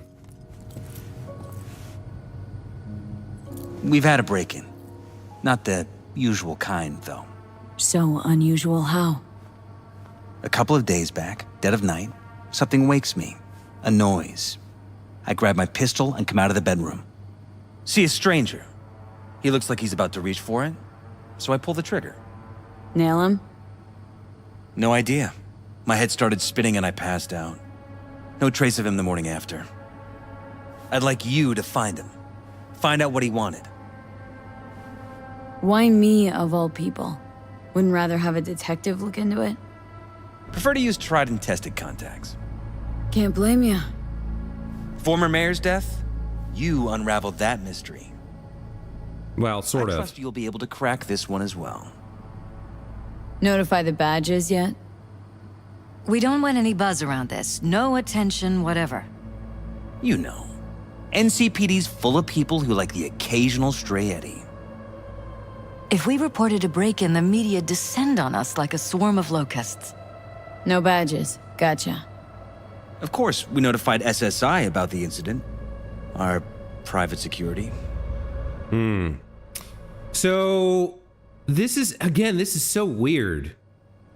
We've had a break-in. Not the usual kind, though. so unusual how? A couple of days back, dead of night, something wakes me. A noise. I grab my pistol and come out of the bedroom. See a stranger. He looks like he's about to reach for it, so I pull the trigger. Nail him? No idea. My head started spinning and I passed out. No trace of him the morning after. I'd like you to find him. Find out what he wanted. Why me, of all people? Wouldn't rather have a detective look into it? Prefer to use tried and tested contacts. Can't blame ya. Former mayor's death? You unraveled that mystery. Well, sort I of. trust you'll be able to crack this one as well. Notify the badges yet? We don't want any buzz around this. No attention, whatever. You know. NCPD's full of people who like the occasional stray eddy. If we reported a break-in, the media descend on us like a swarm of locusts. No badges. Gotcha. Of course, we notified SSI about the incident. Our private security. So, this is so weird.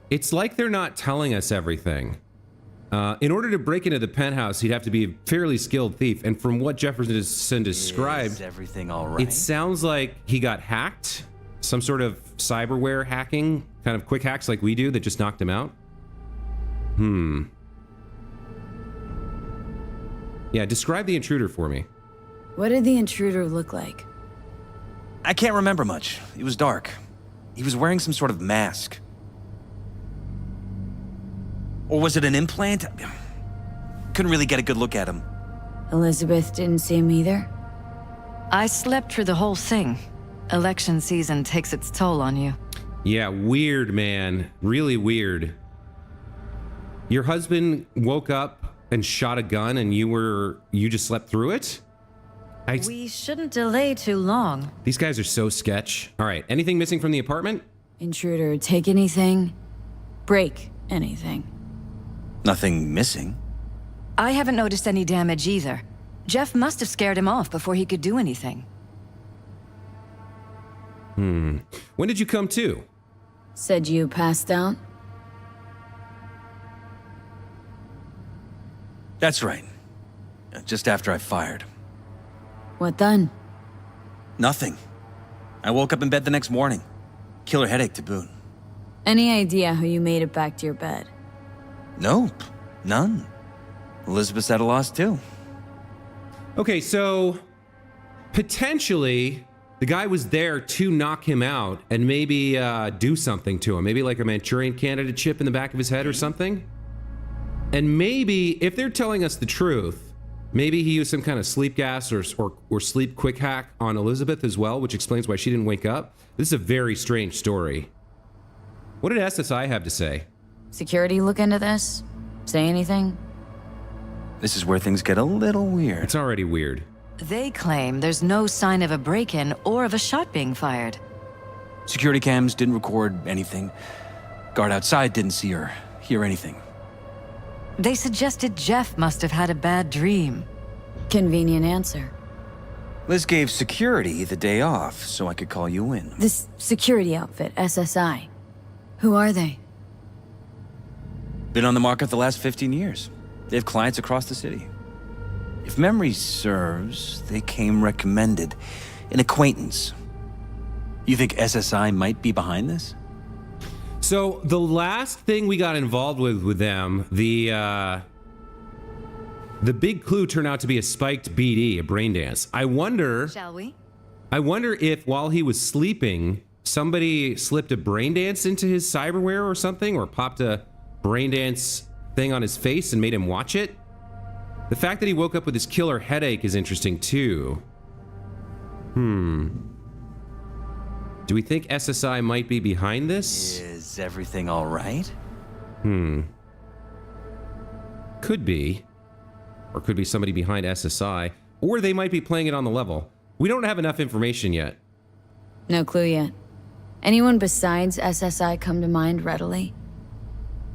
It's like they're not telling us everything. In order to break into the penthouse, he'd have to be a fairly skilled thief. And from what Jefferson described, Is everything all right? it sounds like he got hacked. Some sort of cyberware hacking, kind of quick hacks like we do that just knocked him out. Yeah, describe the intruder for me. What did the intruder look like? I can't remember much. It was dark. He was wearing some sort of mask. Or was it an implant? Couldn't really get a good look at him. Elizabeth didn't see him either? I slept through the whole thing. Election season takes its toll on you. Yeah, weird, man. Really weird. Your husband woke up and shot a gun and you just slept through it? We shouldn't delay too long. These guys are so sketch. All right, anything missing from the apartment? Intruder take anything? Break anything? Nothing missing. I haven't noticed any damage either. Jeff must have scared him off before he could do anything. When did you come to? Said you passed out? That's right. Just after I fired. What then? Nothing. I woke up in bed the next morning. Killer headache to boot. Any idea how you made it back to your bed? Nope. None. Elizabeth's at a loss too. Okay, so potentially the guy was there to knock him out and maybe do something to him. Maybe like a Manchurian candidate chip in the back of his head or something. And maybe, if they're telling us the truth, maybe he used some kind of sleep gas or sleep quick hack on Elizabeth as well, which explains why she didn't wake up. This is a very strange story. What did SSI have to say? Security look into this? Say anything? This is where things get a little weird. It's already weird. They claim there's no sign of a break-in or of a shot being fired. Security cams didn't record anything. Guard outside didn't see or hear anything. They suggested Jeff must have had a bad dream. Convenient answer. Liz gave security the day off so I could call you in. This security outfit, SSI. Who are they? Been on the market the last 15 years. They have clients across the city. If memory serves, they came recommended. An acquaintance. You think SSI might be behind this? So the last thing we got involved with them, the big clue turned out to be a spiked BD, a brain dance. I wonder if while he was sleeping, somebody slipped a brain dance into his cyberware or something, or popped a brain dance thing on his face and made him watch it. The fact that he woke up with his killer headache is interesting too. Do we think SSI might be behind this? Is everything all right? Could be. Or could be somebody behind SSI. Or they might be playing it on the level. We don't have enough information yet. No clue yet. Anyone besides SSI come to mind readily?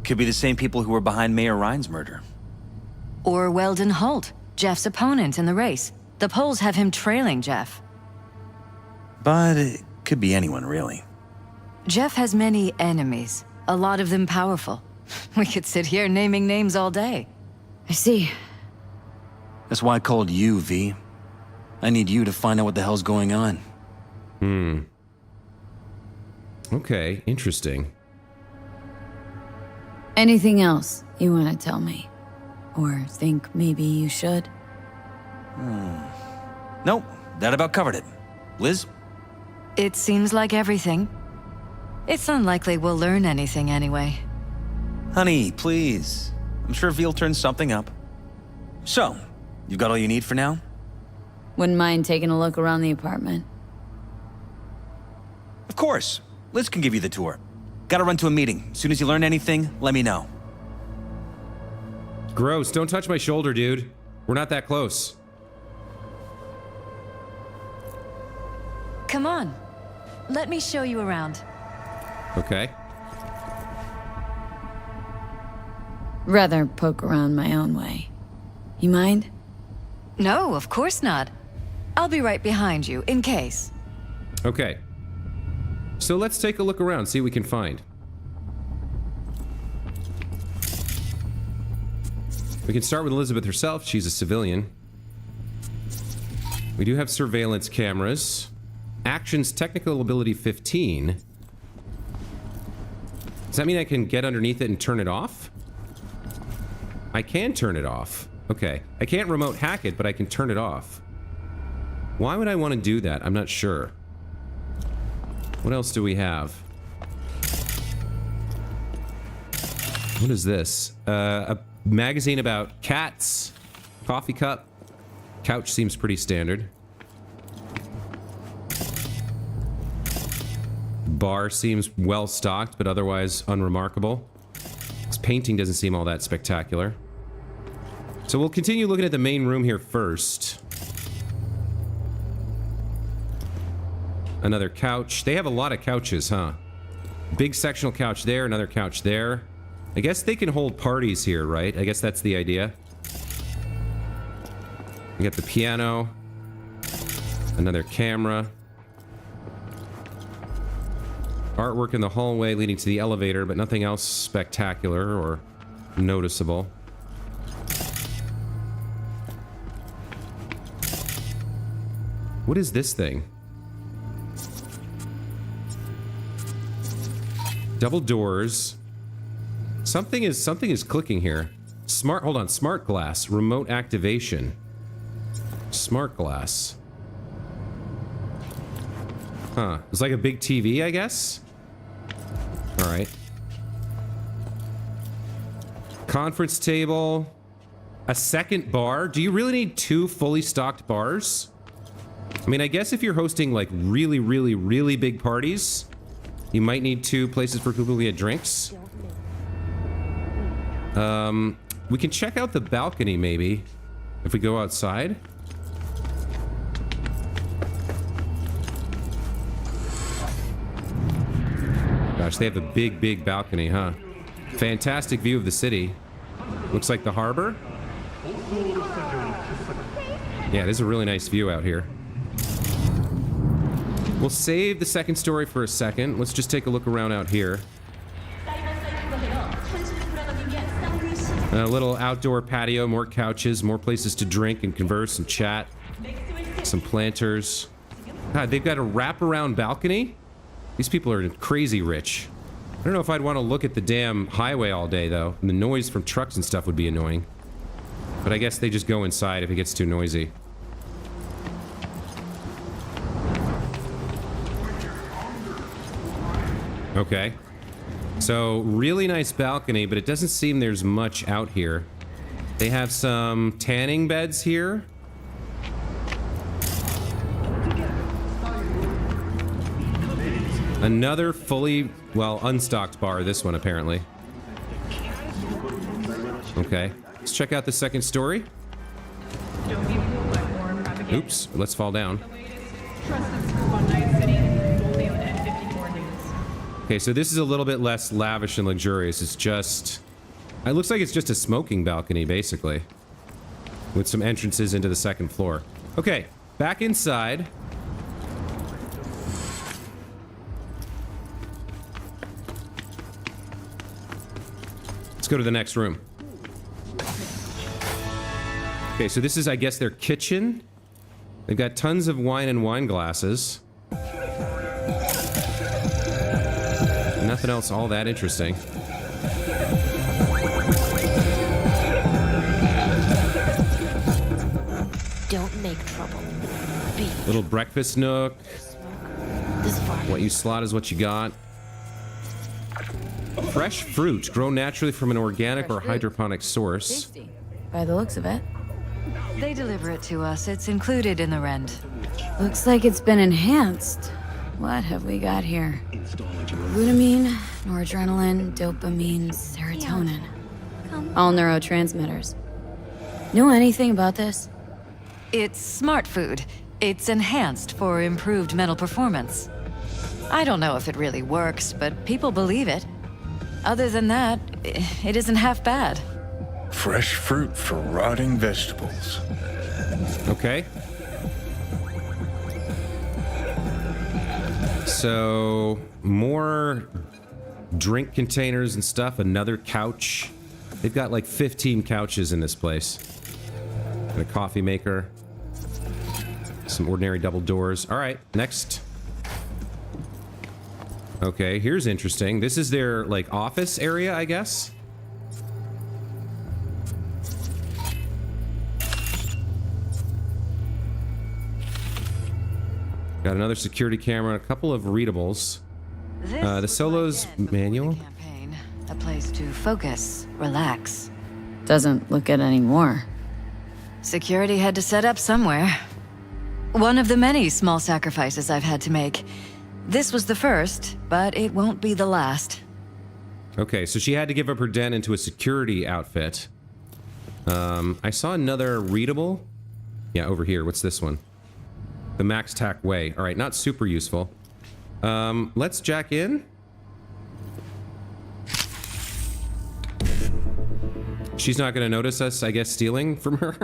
Could be the same people who were behind Mayor Ryan's murder. Or Weldon Holt, Jeff's opponent in the race. The polls have him trailing Jeff. But it could be anyone, really. Jeff has many enemies, a lot of them powerful. We could sit here naming names all day. I see. That's why I called you, V. I need you to find out what the hell's going on. Okay, interesting. Anything else you want to tell me? Or think maybe you should? Nope, that about covered it. Liz? It seems like everything. It's unlikely we'll learn anything anyway. Honey, please. I'm sure V'll turn something up. So, you've got all you need for now? Wouldn't mind taking a look around the apartment. Of course. Liz can give you the tour. Gotta run to a meeting. As soon as you learn anything, let me know. Gross, don't touch my shoulder, dude. We're not that close. Come on. Let me show you around. Okay. Rather poke around my own way. You mind? No, of course not. I'll be right behind you, in case. Okay. So let's take a look around, see what we can find. We can start with Elizabeth herself. She's a civilian. We do have surveillance cameras. Actions technical ability 15. Does that mean I can get underneath it and turn it off? I can turn it off. Okay. I can't remote hack it, but I can turn it off. Why would I want to do that? I'm not sure. What else do we have? What is this? A magazine about cats. Coffee cup. Couch seems pretty standard. Bar seems well stocked, but otherwise unremarkable. This painting doesn't seem all that spectacular. So we'll continue looking at the main room here first. Another couch. They have a lot of couches, huh? Big sectional couch there, another couch there. I guess they can hold parties here, right? I guess that's the idea. We got the piano. Another camera. Artwork in the hallway leading to the elevator, but nothing else spectacular or noticeable. What is this thing? Double doors. Something is clicking here. Hold on, smart glass, remote activation. Smart glass. Huh, it's like a big TV, I guess? All right. Conference table. A second bar. Do you really need 2 fully stocked bars? I mean, I guess if you're hosting like really, really, really big parties, you might need 2 places for people to get drinks. We can check out the balcony maybe, if we go outside. Gosh, they have a big, big balcony, huh? Fantastic view of the city. Looks like the harbor. Yeah, it is a really nice view out here. We'll save the second story for a second. Let's just take a look around out here. A little outdoor patio, more couches, more places to drink and converse and chat. Some planters. God, they've got a wraparound balcony? These people are crazy rich. I don't know if I'd want to look at the damn highway all day, though. And the noise from trucks and stuff would be annoying. But I guess they just go inside if it gets too noisy. Okay. So, really nice balcony, but it doesn't seem there's much out here. They have some tanning beds here. Another fully, well, unstocked bar, this one apparently. Okay, let's check out the second story. Oops, let's fall down. Okay, so this is a little bit less lavish and luxurious. It's just, it looks like it's just a smoking balcony, basically, with some entrances into the second floor. Okay, back inside. Let's go to the next room. Okay, so this is, I guess, their kitchen. They've got tons of wine and wine glasses. Nothing else all that interesting. Don't make trouble. Be Little breakfast nook. this far. What you slot is what you got. Fresh fruit grown naturally from an organic or hydroponic source. Tasty, by the looks of it. They deliver it to us. It's included in the rent. Looks like it's been enhanced. What have we got here? Glutamine, noradrenaline, dopamine, serotonin. All neurotransmitters. Know anything about this? It's smart food. It's enhanced for improved mental performance. I don't know if it really works, but people believe it. Other than that, it isn't half bad. Fresh fruit for rotting vegetables. Okay. So, more drink containers and stuff. Another couch. They've got like 15 couches in this place. And a coffee maker. Some ordinary double doors. All right, next. Okay, here's interesting. This is their, like, office area, I guess. Got another security camera, a couple of readables. The Solo's manual. Campaign. A place to focus, relax. Doesn't look it anymore. Security had to set up somewhere. One of the many small sacrifices I've had to make. This was the first, but it won't be the last. Okay, so she had to give up her den into a security outfit. I saw another readable. Yeah, over here. What's this one? The Max Tac Way. All right, not super useful. Let's jack in. She's not going to notice us, I guess, stealing from her.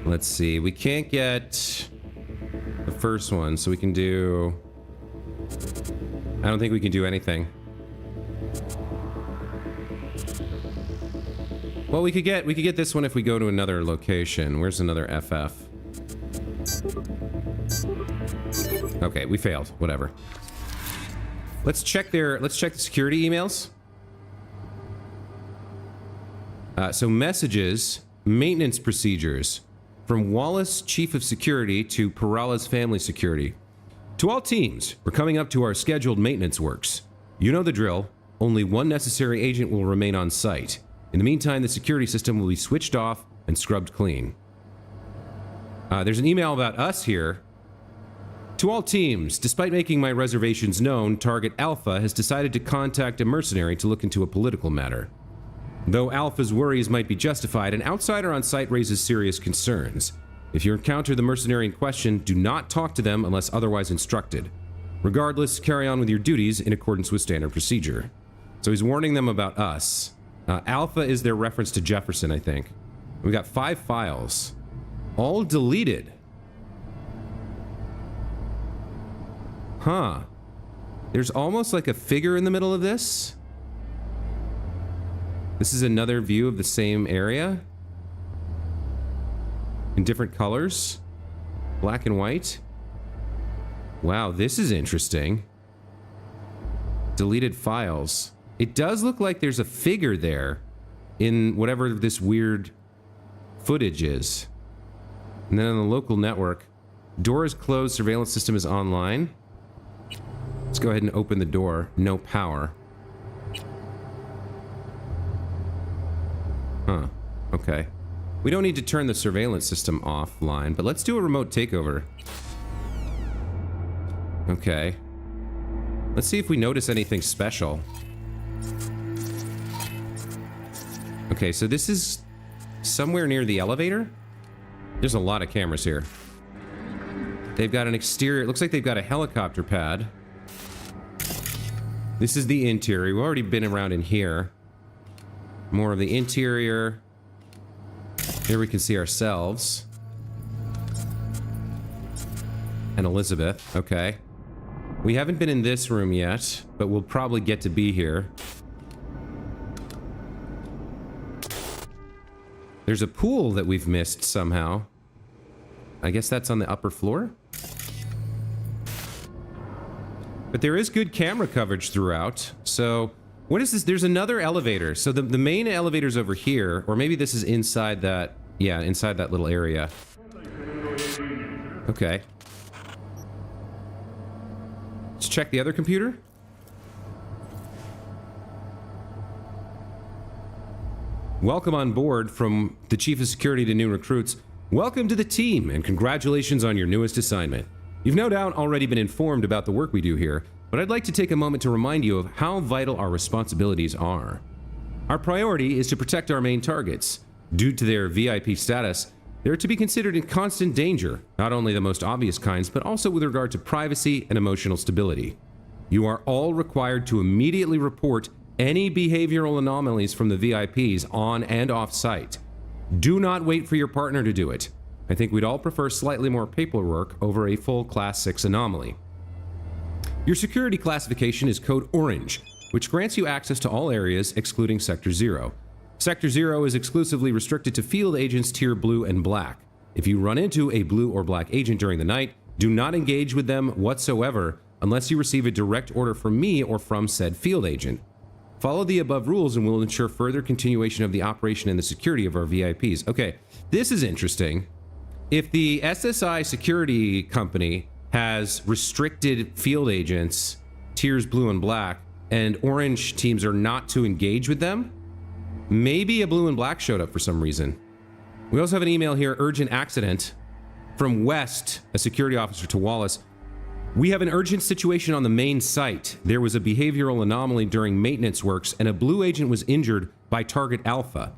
Let's see. We can't get the first one, so we can do... I don't think we can do anything. Well, we could get this one if we go to another location. Where's another FF? Okay, we failed. Whatever. Let's check the security emails. So messages, maintenance procedures from Wallace, Chief of Security, to Perala's Family Security. To all teams, we're coming up to our scheduled maintenance works. You know the drill. Only one necessary agent will remain on site. In the meantime, the security system will be switched off and scrubbed clean. There's an email about us here. To all teams, despite making my reservations known, Target Alpha has decided to contact a mercenary to look into a political matter. Though Alpha's worries might be justified, an outsider on site raises serious concerns. If you encounter the mercenary in question, do not talk to them unless otherwise instructed. Regardless, carry on with your duties in accordance with standard procedure. So he's warning them about us. Alpha is their reference to Jefferson, I think. We got 5 files. All deleted. Huh. There's almost like a figure in the middle of this. This is another view of the same area. In different colors. Black and white. Wow, this is interesting. Deleted files. It does look like there's a figure there in whatever this weird footage is. And then on the local network, Door is closed. Surveillance system is online. Let's go ahead and open the door. No power. Huh. Okay. We don't need to turn the surveillance system offline, but let's do a remote takeover. Okay. Let's see if we notice anything special. Okay, so this is somewhere near the elevator. There's a lot of cameras here. They've got an exterior. It looks like they've got a helicopter pad. This is the interior. We've already been around in here. More of the interior. Here we can see ourselves. And Elizabeth. Okay. We haven't been in this room yet, but we'll probably get to be here. There's a pool that we've missed somehow. I guess that's on the upper floor? But there is good camera coverage throughout. So, what is this? There's another elevator. So the main elevator's over here, or maybe this is inside that, yeah, inside that little area. Okay. Let's check the other computer. Welcome on board from the Chief of Security to new recruits. Welcome to the team, and congratulations on your newest assignment. You've no doubt already been informed about the work we do here, but I'd like to take a moment to remind you of how vital our responsibilities are. Our priority is to protect our main targets. Due to their VIP status, they're to be considered in constant danger, not only the most obvious kinds, but also with regard to privacy and emotional stability. You are all required to immediately report any behavioral anomalies from the VIPs on and off site. Do not wait for your partner to do it. I think we'd all prefer slightly more paperwork over a full Class 6 anomaly. Your security classification is Code Orange, which grants you access to all areas excluding Sector 0. Sector 0 is exclusively restricted to field agents Tier Blue and Black. If you run into a blue or black agent during the night, do not engage with them whatsoever unless you receive a direct order from me or from said field agent. Follow the above rules and we'll ensure further continuation of the operation and the security of our VIPs. Okay, this is interesting. If the SSI security company has restricted field agents, tiers blue and black, and orange teams are not to engage with them, maybe a blue and black showed up for some reason. We also have an email here, urgent accident, from West, a security officer, to Wallace. We have an urgent situation on the main site. There was a behavioral anomaly during maintenance works, and a blue agent was injured by target Alpha.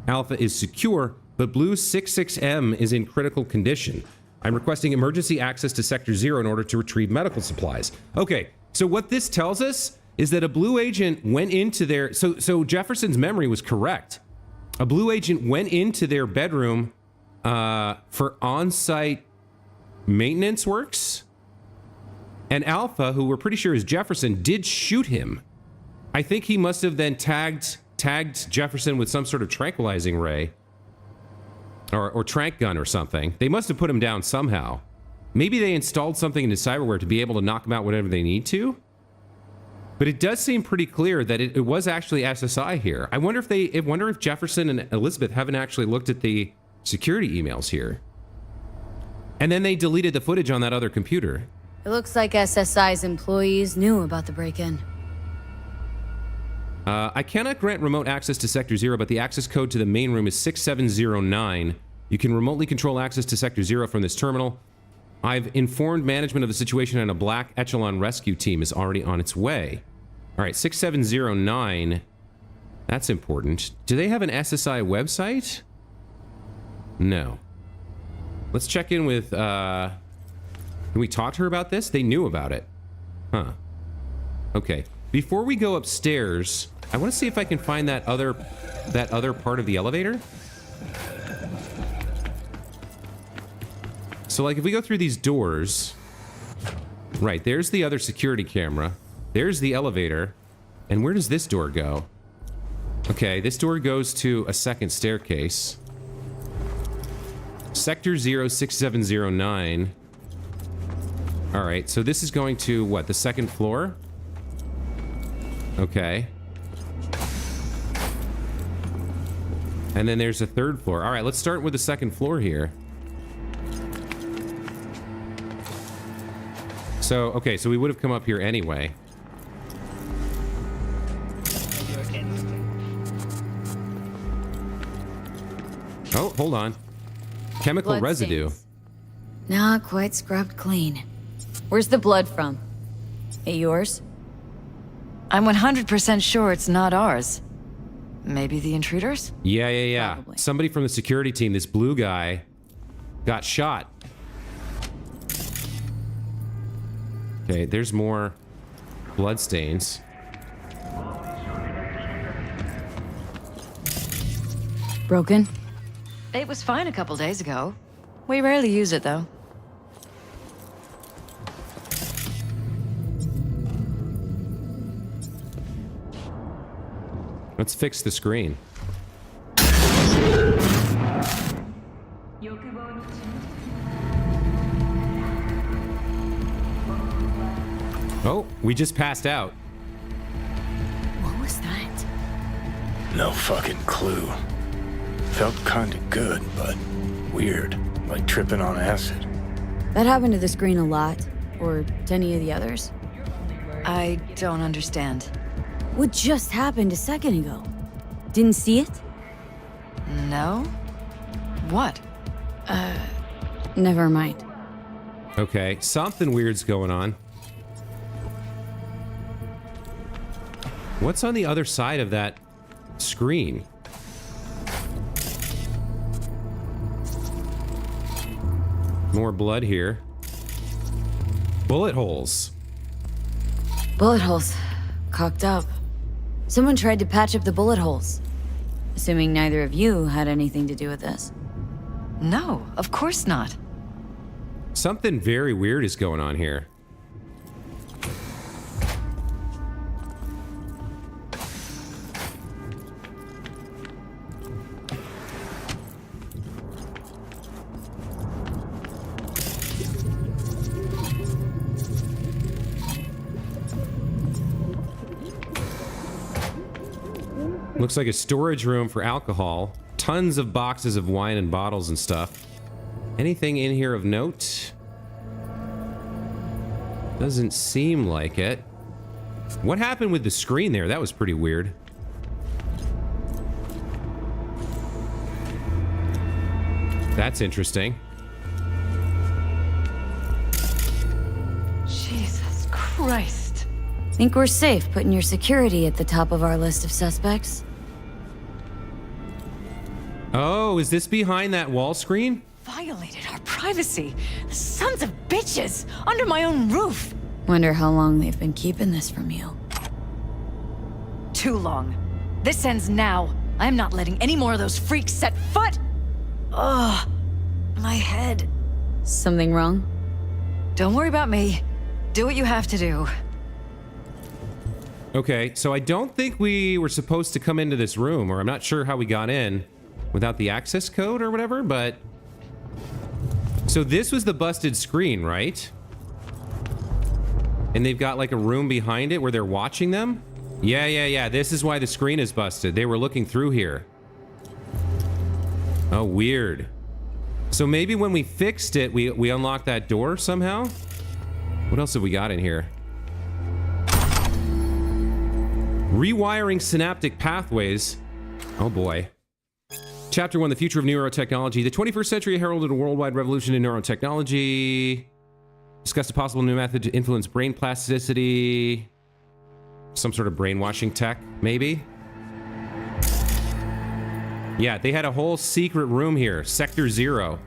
Alpha is secure, but Blue 66M is in critical condition. I'm requesting emergency access to Sector 0 in order to retrieve medical supplies. Okay, so what this tells us is that a blue agent went into their... So Jefferson's memory was correct. A blue agent went into their bedroom for on-site maintenance works, and Alpha, who we're pretty sure is Jefferson, did shoot him. I think he must have then tagged Jefferson with some sort of tranquilizing ray. Or tranq gun or something. They must have put him down somehow. Maybe they installed something into cyberware to be able to knock him out whenever they need to. But it does seem pretty clear that it was actually SSI here. I wonder if Jefferson and Elizabeth haven't actually looked at the security emails here. And then they deleted the footage on that other computer. It looks like SSI's employees knew about the break-in. I cannot grant remote access to Sector 0, but the access code to the main room is 6709. You can remotely control access to Sector 0 from this terminal. I've informed management of the situation, and a black echelon rescue team is already on its way. All right, 6709. That's important. Do they have an SSI website? No. Let's check in with, can we talk to her about this? They knew about it. Huh. Okay. Before we go upstairs, I want to see if I can find that other part of the elevator. So, like, if we go through these doors, right, there's the other security camera. There's the elevator. And where does this door go? Okay, this door goes to a second staircase. Sector 06709. All right, so this is going to, what, the second floor? Okay. And then there's a third floor. All right, let's start with the second floor here. So, okay, so we would have come up here anyway. Oh, hold on. Chemical Blood residue. stains. Not quite scrubbed clean. Where's the blood from? It yours? I'm 100% sure it's not ours. Maybe the intruders? Yeah. Probably. Somebody from the security team, this blue guy, got shot. Okay, there's more blood stains. Broken? It was fine a couple days ago. We rarely use it, though. Let's fix the screen. Oh, we just passed out. What was that? No fucking clue. Felt kinda good, but weird. Like tripping on acid. That happened to the screen a lot. Or to any of the others. I don't understand. What just happened a second ago? Didn't see it? No? What? Never mind. Okay, something weird's going on. What's on the other side of that screen? More blood here. Bullet holes. Bullet holes. Cocked up. Someone tried to patch up the bullet holes. Assuming neither of you had anything to do with this. No, of course not. Something very weird is going on here. Looks like a storage room for alcohol. Tons of boxes of wine and bottles and stuff. Anything in here of note? Doesn't seem like it. What happened with the screen there? That was pretty weird. That's interesting. Jesus Christ. Think we're safe putting your security at the top of our list of suspects? Oh, is this behind that wall screen? Violated our privacy. Sons of bitches! Under my own roof! Wonder how long they've been keeping this from you. Too long. This ends now. I'm not letting any more of those freaks set foot! Ugh. My head. Something wrong? Don't worry about me. Do what you have to do. Okay, so I don't think we were supposed to come into this room, or I'm not sure how we got in without the access code or whatever, but... So this was the busted screen, right? And they've got like a room behind it where they're watching them? Yeah. This is why the screen is busted. They were looking through here. Oh, weird. So maybe when we fixed it, we unlocked that door somehow? What else have we got in here? Rewiring synaptic pathways. Oh boy. Chapter 1, the future of neurotechnology. The 21st century heralded a worldwide revolution in neurotechnology. Discussed a possible new method to influence brain plasticity. Some sort of brainwashing tech, maybe? Yeah, they had a whole secret room here. Sector 0.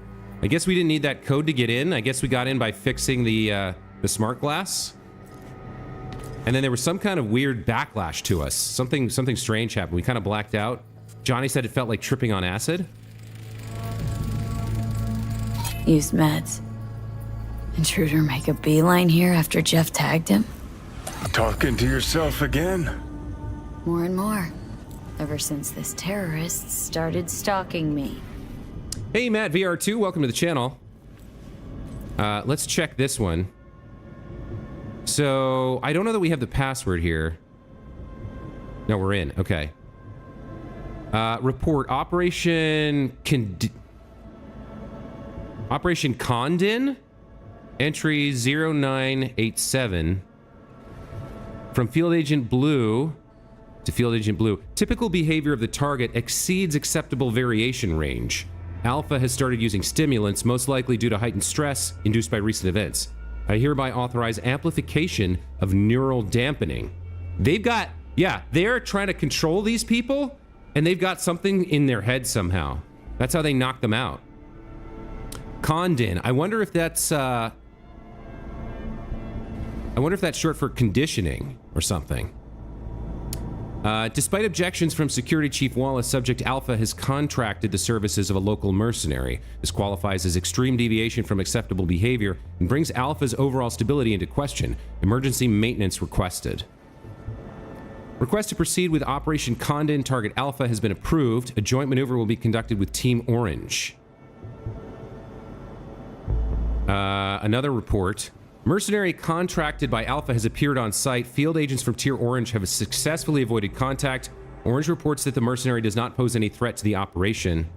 I guess we didn't need that code to get in. I guess we got in by fixing the smart glass. And then there was some kind of weird backlash to us. Something strange happened. We kind of blacked out. Johnny said it felt like tripping on acid. Use meds. Intruder make a beeline here after Jeff tagged him? Talking to yourself again? More and more. Ever since this terrorist started stalking me. Hey, Matt VR2, welcome to the channel. Let's check this one. So, I don't know that we have the password here. No, we're in. Okay. Report Operation Condin? Entry 0987. From Field Agent Blue to Field Agent Blue. Typical behavior of the target exceeds acceptable variation range. Alpha has started using stimulants, most likely due to heightened stress induced by recent events. I hereby authorize amplification of neural dampening. They've got, yeah, they're trying to control these people, and they've got something in their head somehow. That's how they knock them out. Condon. I wonder if that's short for conditioning or something. Despite objections from Security Chief Wallace, Subject Alpha has contracted the services of a local mercenary. This qualifies as extreme deviation from acceptable behavior and brings Alpha's overall stability into question. Emergency maintenance requested. Request to proceed with Operation Condon. Target Alpha has been approved. A joint maneuver will be conducted with Team Orange. Another report. Mercenary contracted by Alpha has appeared on site. Field agents from Tier Orange have successfully avoided contact. Orange reports that the mercenary does not pose any threat to the operation.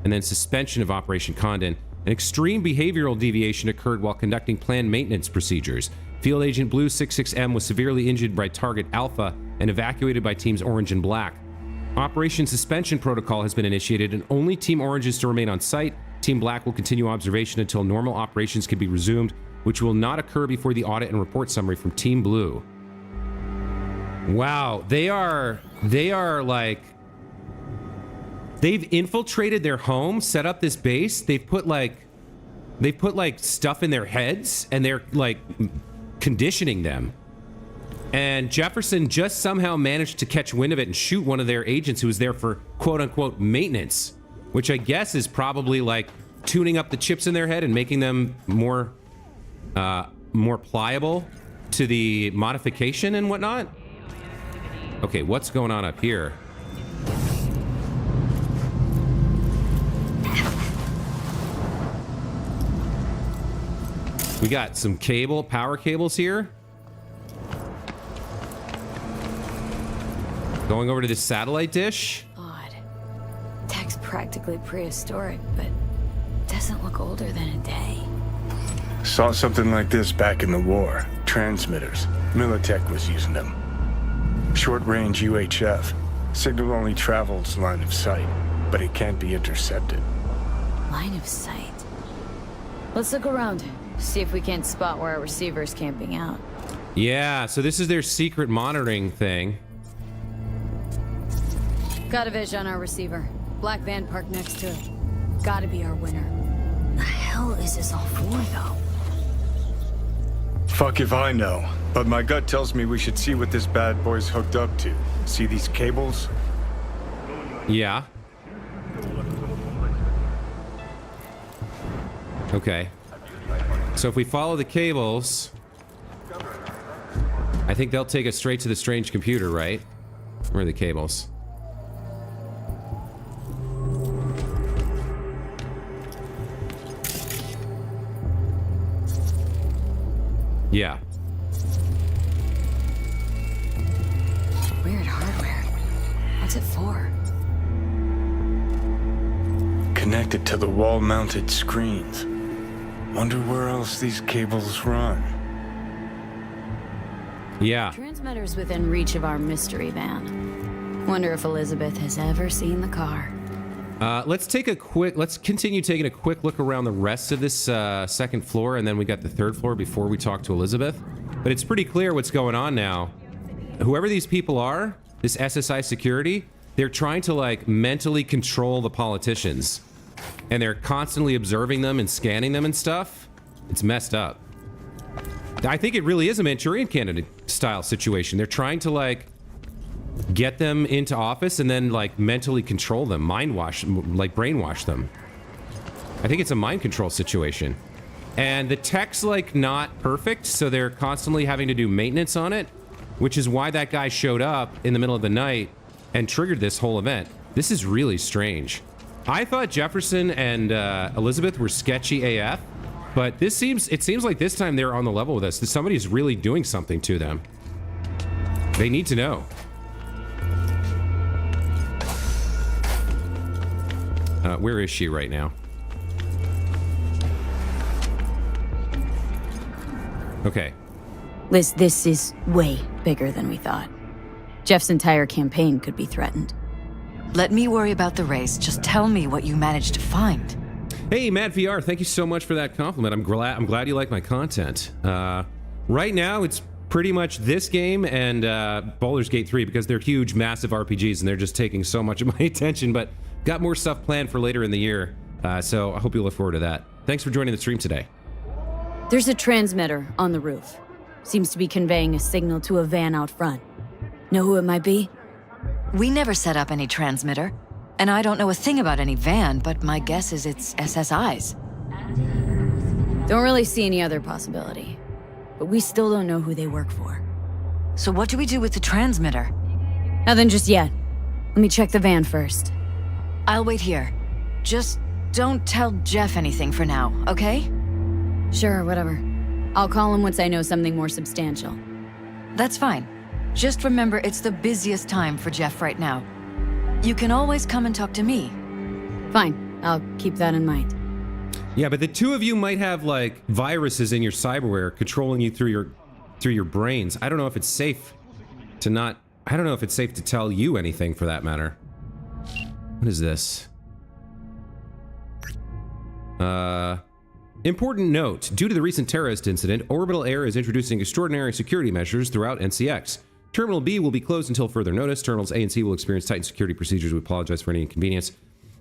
And then suspension of Operation Condon. An extreme behavioral deviation occurred while conducting planned maintenance procedures. Field Agent Blue 66M was severely injured by Target Alpha and evacuated by Teams Orange and Black. Operation Suspension Protocol has been initiated and only Team Orange is to remain on site. Team Black will continue observation until normal operations can be resumed, which will not occur before the audit and report summary from Team Blue. Wow, they are like, they've infiltrated their home, set up this base. They've put like stuff in their heads, and they're like conditioning them. And Jefferson just somehow managed to catch wind of it and shoot one of their agents who was there for quote unquote maintenance, which I guess is probably like tuning up the chips in their head and making them more pliable to the modification and whatnot. Okay, what's going on up here? We got some power cables here. Going over to this satellite dish. Odd. Tech's practically prehistoric, but doesn't look older than a day. Saw something like this back in the war. Transmitters. Militech was using them. Short-range UHF. Signal only travels line of sight, but it can't be intercepted. Line of sight. Let's look around. See if we can't spot where our receiver's camping out. Yeah, so this is their secret monitoring thing. Got a vision on our receiver. Black van parked next to it. Gotta be our winner. The hell is this all for, though? Fuck if I know, but my gut tells me we should see what this bad boy's hooked up to. See these cables? Yeah. Okay. So if we follow the cables, I think they'll take us straight to the strange computer, right? Where are the cables? Yeah. Weird hardware. What's it for? Connected to the wall-mounted screens. Wonder where else these cables run. Yeah. Transmitter's within reach of our mystery van. Wonder if Elizabeth has ever seen the car. Let's continue taking a quick look around the rest of this second floor, and then we got the third floor before we talk to Elizabeth. But it's pretty clear what's going on now. Whoever these people are, this SSI security, they're trying to like mentally control the politicians. And they're constantly observing them and scanning them and stuff. It's messed up. I think it really is a Manchurian Candidate style situation. They're trying to like get them into office and then like mentally control them, brainwash them. I think it's a mind control situation. And the tech's like not perfect, so they're constantly having to do maintenance on it, which is why that guy showed up in the middle of the night and triggered this whole event. This is really strange. I thought Jefferson and Elizabeth were sketchy AF, but it seems like this time they're on the level with us. Somebody's really doing something to them. They need to know. Where is she right now? Okay. Liz, this is way bigger than we thought. Jeff's entire campaign could be threatened. Let me worry about the race. Just tell me what you managed to find. Hey, Matt VR, thank you so much for that compliment. I'm glad you like my content. Right now, it's pretty much this game and Baldur's Gate 3 because they're huge, massive RPGs and they're just taking so much of my attention, but got more stuff planned for later in the year, so I hope you look forward to that. Thanks for joining the stream today. There's a transmitter on the roof. Seems to be conveying a signal to a van out front. Know who it might be? We never set up any transmitter, and I don't know a thing about any van, but my guess is it's SSI's. Don't really see any other possibility. But we still don't know who they work for. So what do we do with the transmitter? Nothing just yet. Let me check the van first. I'll wait here. Just don't tell Jeff anything for now, okay? Sure, whatever. I'll call him once I know something more substantial. That's fine. Just remember it's the busiest time for Jeff right now. You can always come and talk to me. Fine, I'll keep that in mind. Yeah, but the two of you might have like viruses in your cyberware controlling you through your brains. I don't know if it's safe to tell you anything for that matter. What is this? Important note, due to the recent terrorist incident, Orbital Air is introducing extraordinary security measures throughout NCX. Terminal B will be closed until further notice. Terminals A and C will experience tightened security procedures. We apologize for any inconvenience.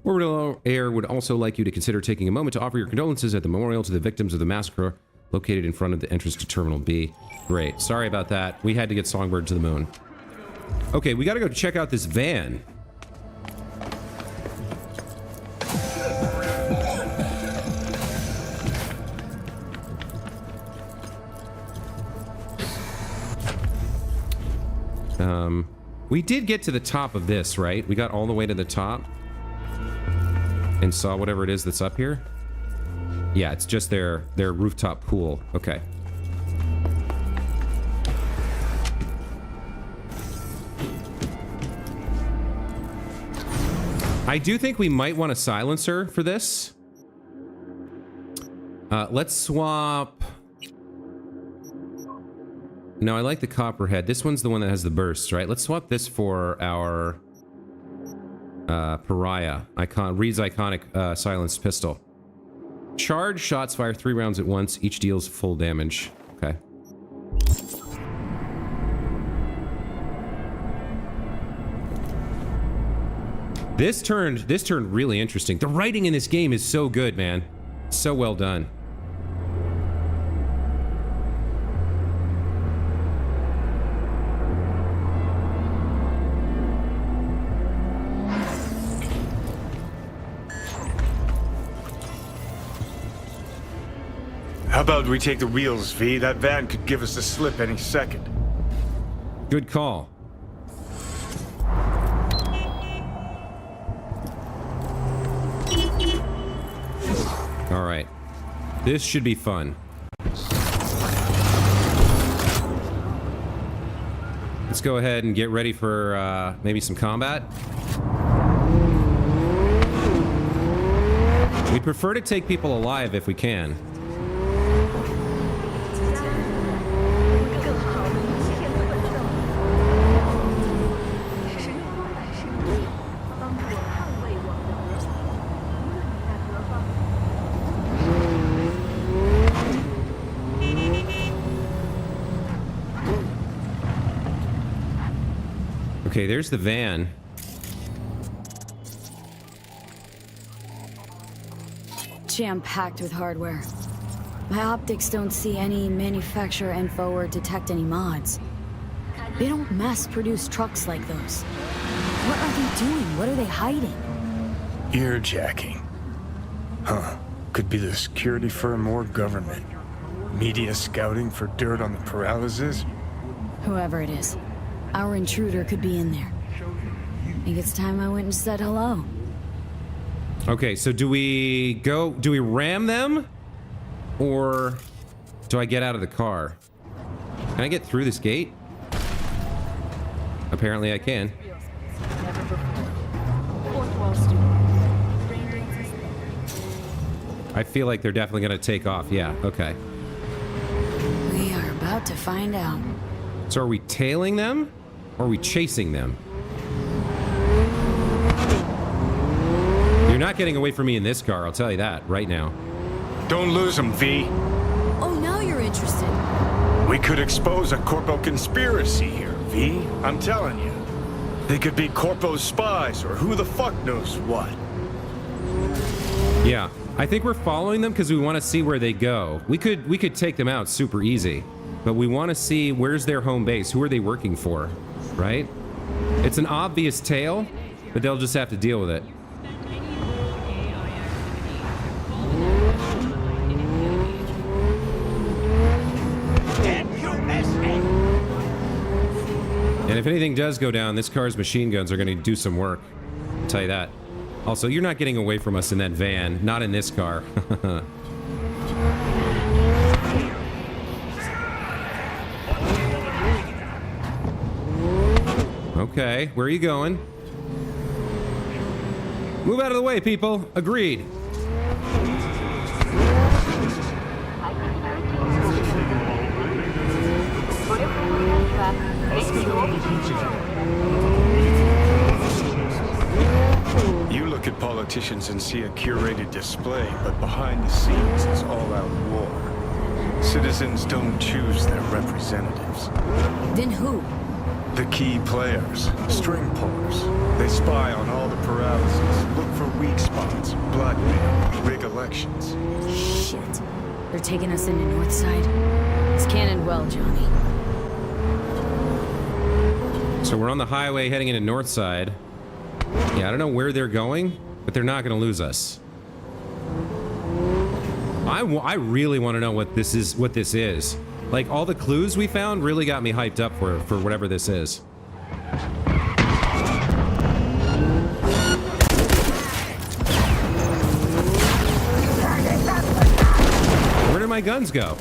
Orbital Air would also like you to consider taking a moment to offer your condolences at the memorial to the victims of the massacre located in front of the entrance to Terminal B. Great. Sorry about that. We had to get Songbird to the moon. Okay, we gotta go check out this van. We did get to the top of this, right? We got all the way to the top and saw whatever it is that's up here. Yeah, it's just their rooftop pool. Okay. I do think we might want a silencer for this. Let's swap. No, I like the copperhead. This one's the one that has the bursts, right? Let's swap this for our pariah. Reed's iconic silenced pistol. Charge shots fire 3 rounds at once. Each deals full damage. Okay. This turned really interesting. The writing in this game is so good, man. So well done. How about we take the wheels, V? That van could give us the slip any second. Good call. All right. This should be fun. Let's go ahead and get ready for maybe some combat. We prefer to take people alive if we can. Okay, there's the van. Jam-packed with hardware. My optics don't see any manufacturer info or detect any mods. They don't mass-produce trucks like those. What are they doing? What are they hiding? Earjacking. Huh. Could be the security firm or government. Media scouting for dirt on the paralysis? Whoever it is. Our intruder could be in there. Think it's time I went and said hello. Okay, so do we ram them? Or do I get out of the car? Can I get through this gate? Apparently I can. I feel like they're definitely gonna take off. Yeah, okay. We are about to find out. So are we tailing them? Or are we chasing them? You're not getting away from me in this car, I'll tell you that right now. Don't lose them, V. Oh, now you're interested. We could expose a Corpo conspiracy here, V. I'm telling you. They could be Corpo's spies, or who the fuck knows what. Yeah, I think we're following them because we want to see where they go. We could take them out super easy, but we want to see where's their home base, who are they working for, right? It's an obvious tail, but they'll just have to deal with it. And if anything does go down, this car's machine guns are going to do some work. I'll tell you that. Also, you're not getting away from us in that van. Not in this car. Okay, where are you going? Move out of the way, people. Agreed. You look at politicians and see a curated display, but behind the scenes it's all-out war. Citizens don't choose their representatives. Then who? The key players, string pullers. They spy on all the paralyses, look for weak spots, blackmail, rig elections. Shit. They're taking us into Northside. It's cannon well, Johnny. So we're on the highway heading into Northside. Yeah, I don't know where they're going, but they're not going to lose us. I really want to know what this is. Like, all the clues we found really got me hyped up for whatever this is. Where did my guns go?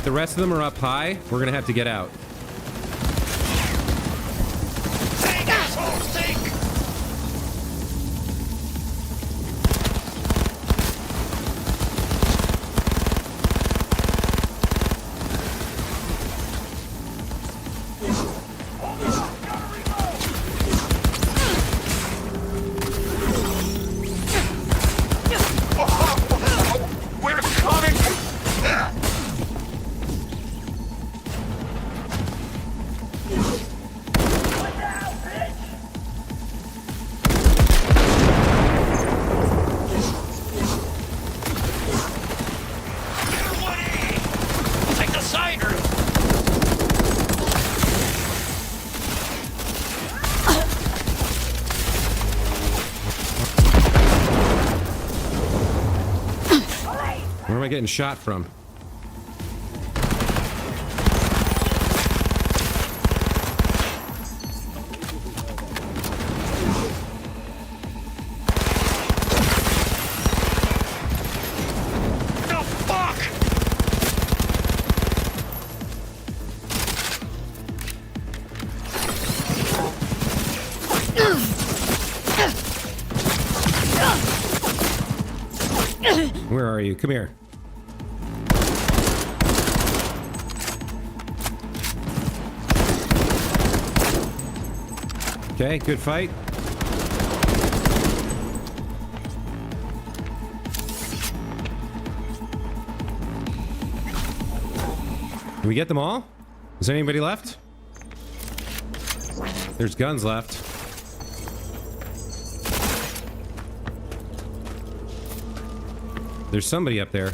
The rest of them are up high. We're gonna have to get out. Sink, asshole, sink! We're coming! Where am I getting shot from? No, fuck! Where are you? Come here. Okay, good fight. Did we get them all? Is there anybody left? There's guns left. There's somebody up there.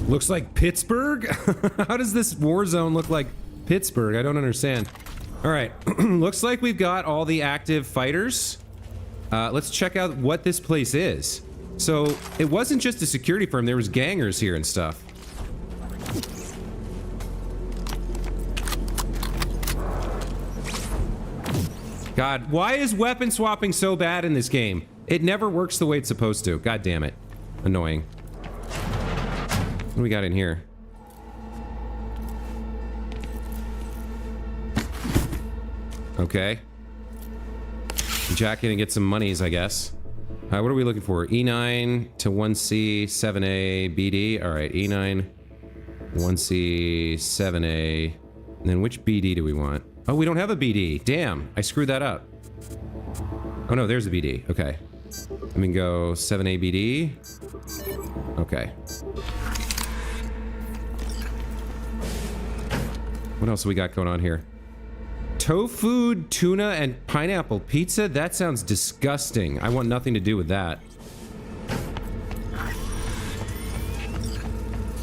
Looks like Pittsburgh? How does this war zone look like Pittsburgh? I don't understand. All right, looks like we've got all the active fighters. Let's check out what this place is. So it wasn't just a security firm, there was gangers here and stuff. God, why is weapon swapping so bad in this game? It never works the way it's supposed to. God damn it. Annoying. What do we got in here? Okay. Jack in and get some monies, I guess. What are we looking for? E9 to 1C, 7A, BD. All right, E9, 1C, 7A. And then which BD do we want? Oh, we don't have a BD. Damn, I screwed that up. Oh no, there's a BD. Okay. Let me go 7A BD. Okay. What else have we got going on here? Tofu, tuna, and pineapple pizza? That sounds disgusting. I want nothing to do with that.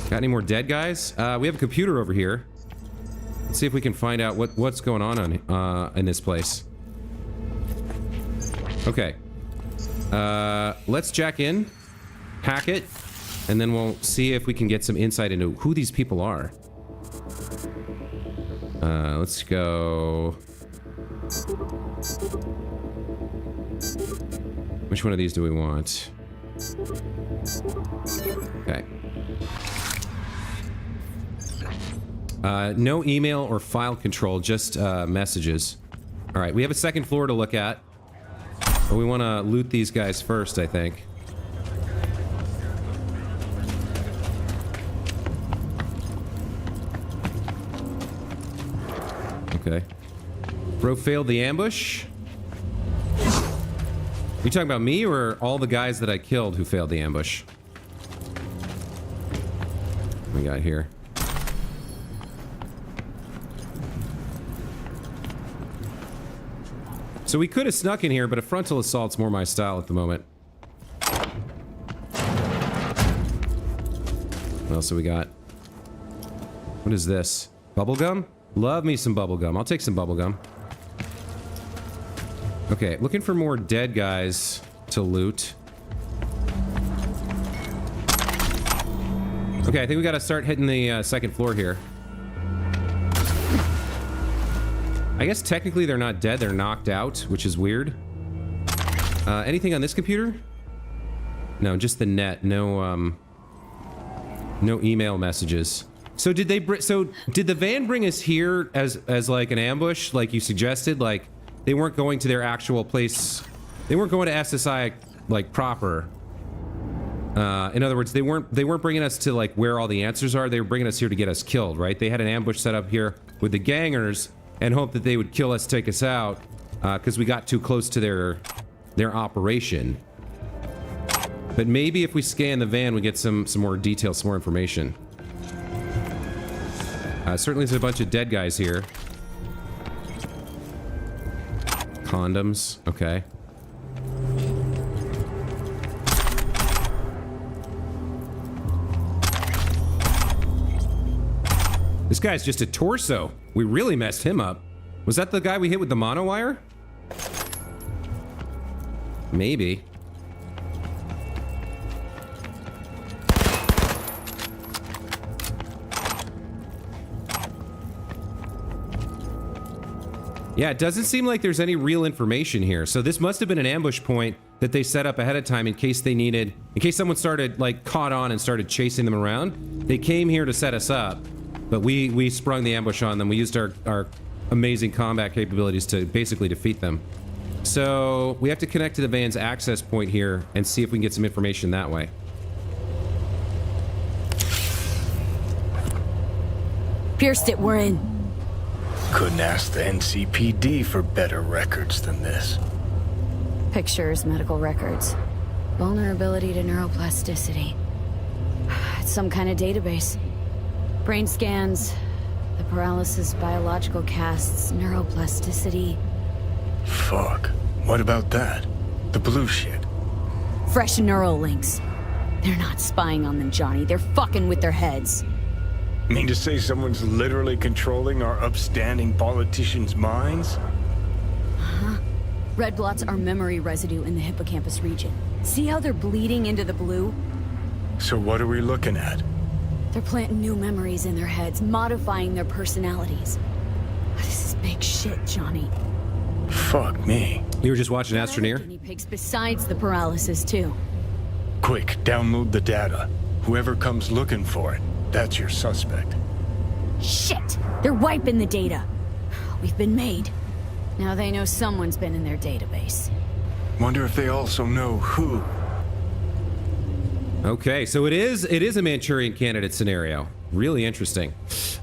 Got any more dead guys? We have a computer over here. Let's see if we can find out what's going on in this place. Okay. Let's jack in, hack it, and then we'll see if we can get some insight into who these people are. Let's go. Which one of these do we want? Okay. No email or file control, just messages. All right, we have a second floor to look at. But we want to loot these guys first, I think. Okay. Bro failed the ambush. You talking about me or all the guys that I killed who failed the ambush? What we got here? So we could have snuck in here, but a frontal assault's more my style at the moment. What else have we got? What is this? Bubblegum? Love me some bubblegum. I'll take some bubblegum. Okay, looking for more dead guys to loot. Okay, I think we gotta start hitting the second floor here. I guess technically they're not dead, they're knocked out, which is weird. Anything on this computer? No, just the net. No, no email messages. So did they did the van bring us here as like an ambush, like you suggested? Like they weren't going to their actual place. They weren't going to SSI like proper. In other words, they weren't bringing us to like where all the answers are. They were bringing us here to get us killed, right? They had an ambush set up here with the gangers and hoped that they would kill us, take us out, because we got too close to their operation. But maybe if we scan the van, we get some more details, some more information. Certainly there's a bunch of dead guys here. Condoms, okay. This guy's just a torso. We really messed him up. Was that the guy we hit with the monowire? Maybe. Yeah, it doesn't seem like there's any real information here. So this must have been an ambush point that they set up ahead of time in case they needed, in case someone started, like, caught on and started chasing them around. They came here to set us up, but we sprung the ambush on them. We used our amazing combat capabilities to basically defeat them. So we have to connect to the van's access point here and see if we can get some information that way. Pierced it, we're in. Couldn't ask the NCPD for better records than this. Pictures, medical records. Vulnerability to neuroplasticity. It's some kind of database. Brain scans, the paralysis, biological casts, neuroplasticity. Fuck. What about that? The blue shit. Fresh neural links. They're not spying on them, Johnny. They're fucking with their heads. Mean to say someone's literally controlling our upstanding politicians' minds? Huh? Red blots are memory residue in the hippocampus region. See how they're bleeding into the blue? So what are we looking at? They're planting new memories in their heads, modifying their personalities. This is big shit, Johnny. Fuck me. You were just watching Astroneer? Guinea pigs besides the paralysis, too. Quick, download the data. Whoever comes looking for it, that's your suspect. Shit! They're wiping the data. We've been made. Now they know someone's been in their database. Wonder if they also know who. Okay, so it is a Manchurian Candidate scenario. Really interesting.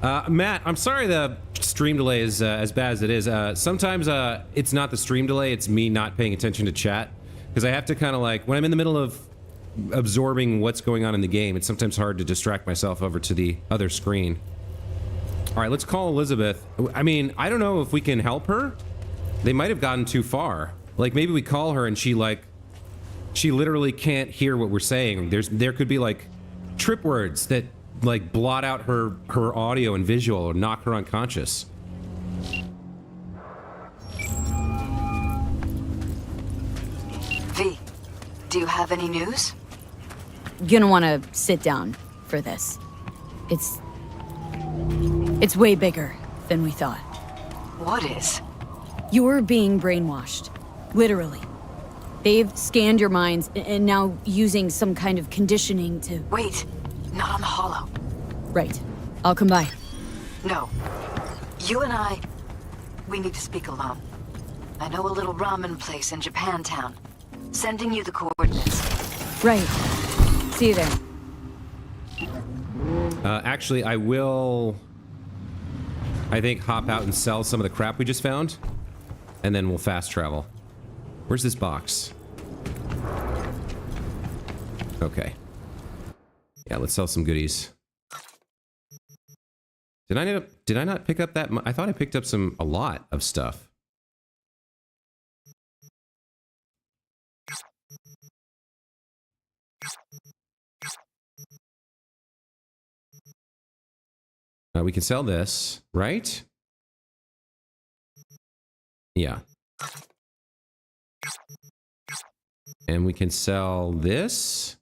Matt, I'm sorry the stream delay is as bad as it is. Sometimes it's not the stream delay, it's me not paying attention to chat. Because I have to kind of like, when I'm in the middle of absorbing what's going on in the game, it's sometimes hard to distract myself over to the other screen. All right, let's call Elizabeth. I mean, I don't know if we can help her. They might have gotten too far. Like, maybe we call her and she literally can't hear what we're saying. There could be like trip words that like blot out her audio and visual or knock her unconscious. V, do you have any news? You're gonna want to sit down for this. It's way bigger than we thought. What is? You're being brainwashed. Literally. They've scanned your minds and now using some kind of conditioning to... Wait, not on the Hollow. Right. I'll come by. No. You and we need to speak alone. I know a little ramen place in Japantown. Sending you the coordinates. Right. See you there. Actually, I will, I think, hop out and sell some of the crap we just found, and then we'll fast travel. Where's this box? Okay. Yeah, let's sell some goodies. Did I not pick up that? I thought I picked up a lot of stuff. We can sell this, right? Yeah. And we can sell this.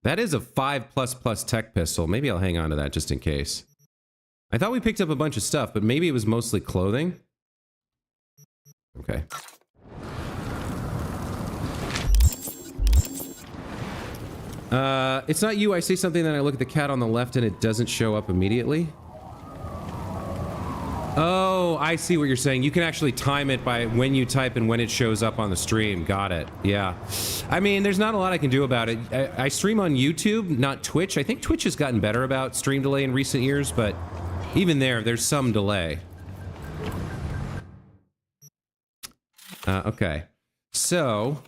That is a 5++ tech pistol. Maybe I'll hang on to that just in case. I thought we picked up a bunch of stuff, but maybe it was mostly clothing. Okay. It's not you. I say something, then I look at the cat on the left and it doesn't show up immediately. Oh, I see what you're saying. You can actually time it by when you type and when it shows up on the stream. Got it. Yeah. I mean, there's not a lot I can do about it. I stream on YouTube, not Twitch. I think Twitch has gotten better about stream delay in recent years, but even there's some delay. Okay. So,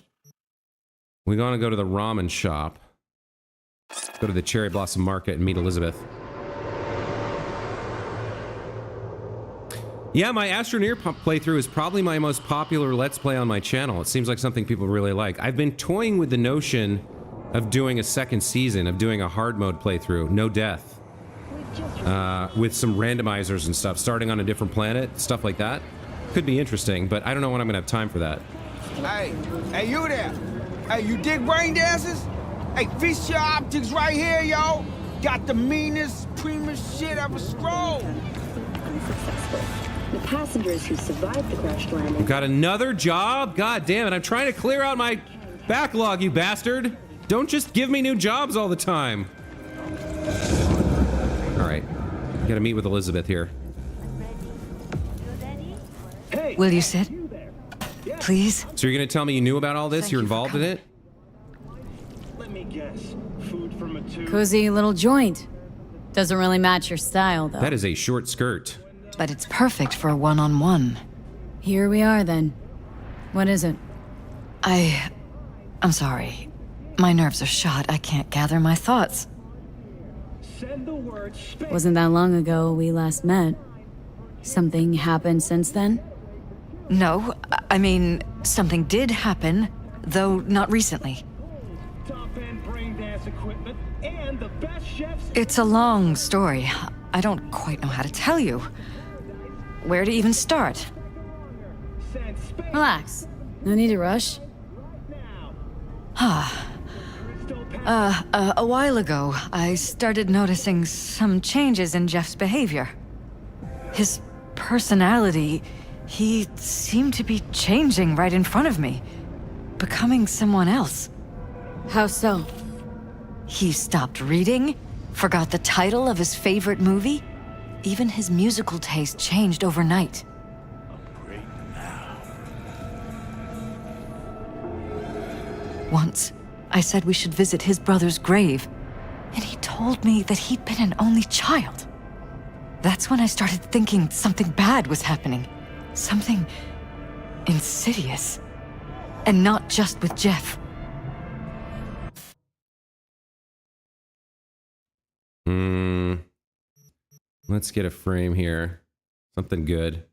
we're gonna go to the ramen shop. Go to the Cherry Blossom Market and meet Elizabeth. Yeah, my Astroneer playthrough is probably my most popular Let's Play on my channel. It seems like something people really like. I've been toying with the notion of doing a second season, of doing a hard mode playthrough, no death. With some randomizers and stuff, starting on a different planet, stuff like that. Could be interesting, but I don't know when I'm gonna have time for that. Hey, you there? Hey, you dig brain dances? Hey, feast your optics right here, yo. Got the meanest, primest shit ever scrolled. Unsuccessful. The passengers who survived the crash landing... Got another job? God damn it, I'm trying to clear out my backlog, you bastard! Don't just give me new jobs all the time! Alright. Gotta meet with Elizabeth here. Will you sit? Please? So you're gonna tell me you knew about all this? Thank You're you for involved in it? Let me guess. Food from a tube. Cozy little joint. Doesn't really match your style, though. That is a short skirt. But it's perfect for a one-on-one. Here we are, then. What is it? I'm sorry. My nerves are shot. I can't gather my thoughts. Send the word space. Wasn't that long ago we last met. Something happened since then? No, I mean, something did happen, though not recently. Top-end brain dance equipment and the best chefs. It's a long story. I don't quite know how to tell you. Where to even start? Send space Relax. No need to rush. A while ago, I started noticing some changes in Jeff's behavior. His personality, He seemed to be changing right in front of me, becoming someone else. How so? He stopped reading, forgot the title of his favorite movie. Even his musical taste changed overnight. Once, I said we should visit his brother's grave, and he told me that he'd been an only child. That's when I started thinking something bad was happening. Something insidious. And not just with Jeff. Let's get a frame here. Something good.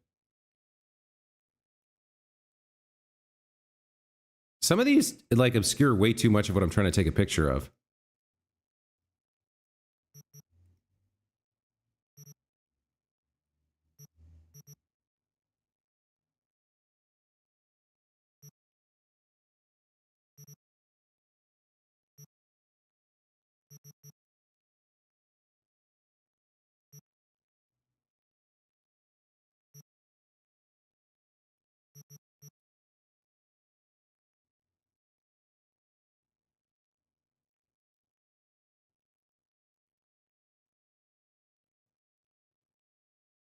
Some of these, like, obscure way too much of what I'm trying to take a picture of.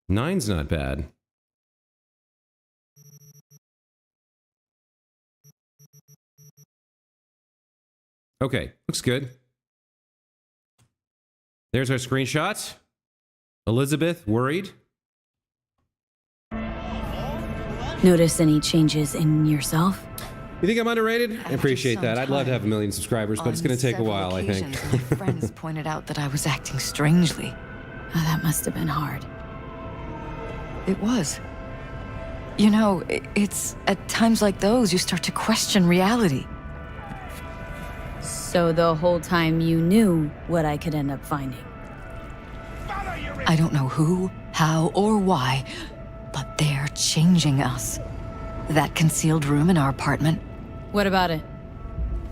Nine's not bad. Okay, looks good. There's our screenshot. Elizabeth, worried? Notice any changes in yourself? You think I'm underrated? I After appreciate some that. I'd love to have time, 1 million subscribers, but it's on going to take a several while, I think. occasions, my friends pointed out that I was acting strangely. Oh, that must have been hard. It was. You know, it's at times like those you start to question reality. So the whole time you knew what I could end up finding. I don't know who, how, or why, but they're changing us. That concealed room in our apartment, What about it?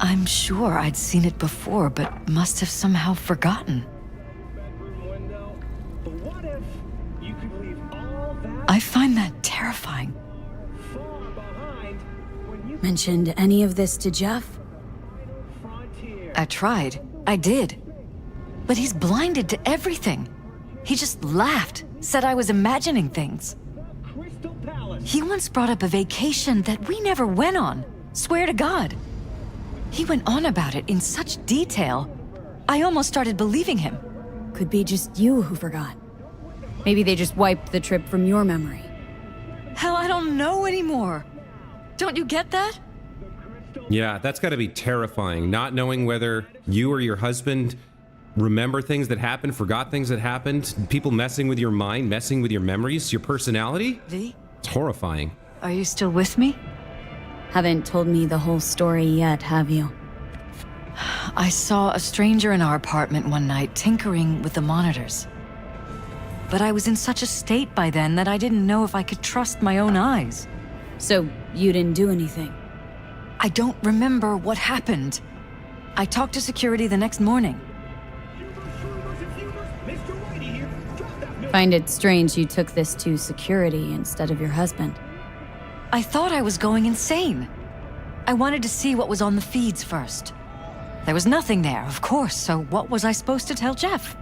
I'm sure I'd seen it before, but must have somehow forgotten. I find that terrifying. Mentioned any of this to Jeff? I tried. I did. But he's blinded to everything. He just laughed, said I was imagining things. He once brought up a vacation that we never went on. Swear to God. He went on about it in such detail, I almost started believing him. Could be just you who forgot. Maybe they just wiped the trip from your memory. Hell, I don't know anymore. Don't you get that? Yeah, that's got to be terrifying. Not knowing whether you or your husband remember things that happened, forgot things that happened, people messing with your mind, messing with your memories, your personality. V? It's horrifying. Are you still with me? Haven't told me the whole story yet, have you? I saw a stranger in our apartment one night tinkering with the monitors. But I was in such a state by then that I didn't know if I could trust my own eyes. So you didn't do anything? I don't remember what happened. I talked to security the next morning. Find it strange you took this to security instead of your husband. I thought I was going insane. I wanted to see what was on the feeds first. There was nothing there, of course, so what was I supposed to tell Jeff?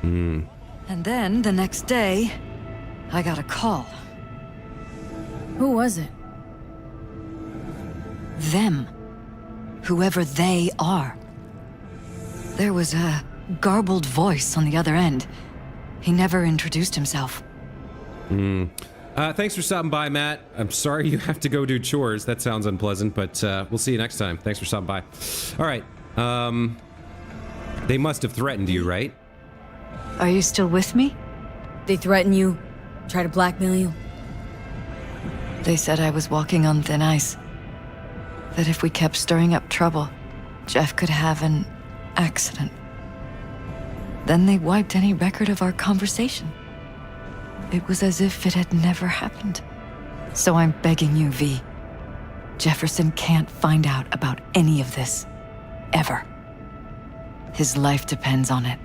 And then, the next day, I got a call. Who was it? Them. Whoever they are. There was a garbled voice on the other end. He never introduced himself. Thanks for stopping by, Matt. I'm sorry you have to go do chores. That sounds unpleasant, but we'll see you next time. Thanks for stopping by. All right. They must have threatened you, right? Are you still with me? They threaten you? Try to blackmail you? They said I was walking on thin ice. That if we kept stirring up trouble, Jeff could have an accident. Then they wiped any record of our conversation. It was as if it had never happened. So I'm begging you, V. Jefferson can't find out about any of this. Ever. His life depends on it.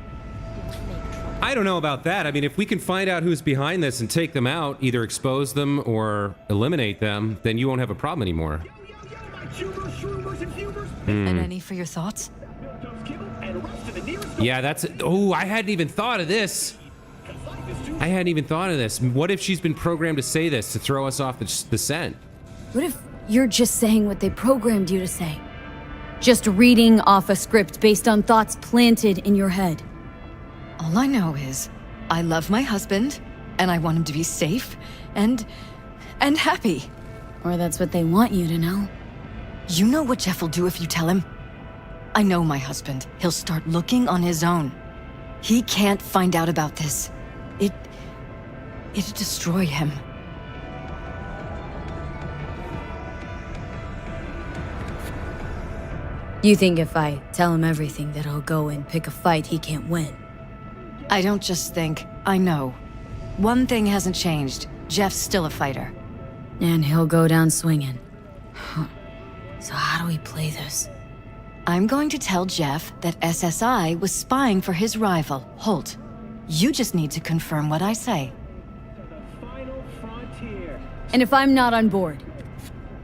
I don't know about that. I mean, if we can find out who's behind this and take them out, either expose them or eliminate them, then you won't have a problem anymore. And any for your thoughts? Yeah, that's... Oh, I hadn't even thought of this. What if she's been programmed to say this to throw us off the scent? What if you're just saying what they programmed you to say? Just reading off a script based on thoughts planted in your head. All I know is I love my husband, and I want him to be safe and happy. Or that's what they want you to know. You know what Jeff will do if you tell him? I know my husband. He'll start looking on his own. He can't find out about this. It'd destroy him. You think if I tell him everything that I'll go and pick a fight he can't win? I don't just think, I know. One thing hasn't changed. Jeff's still a fighter. And he'll go down swinging. Huh. So how do we play this? I'm going to tell Jeff that SSI was spying for his rival, Holt. You just need to confirm what I say. And if I'm not on board?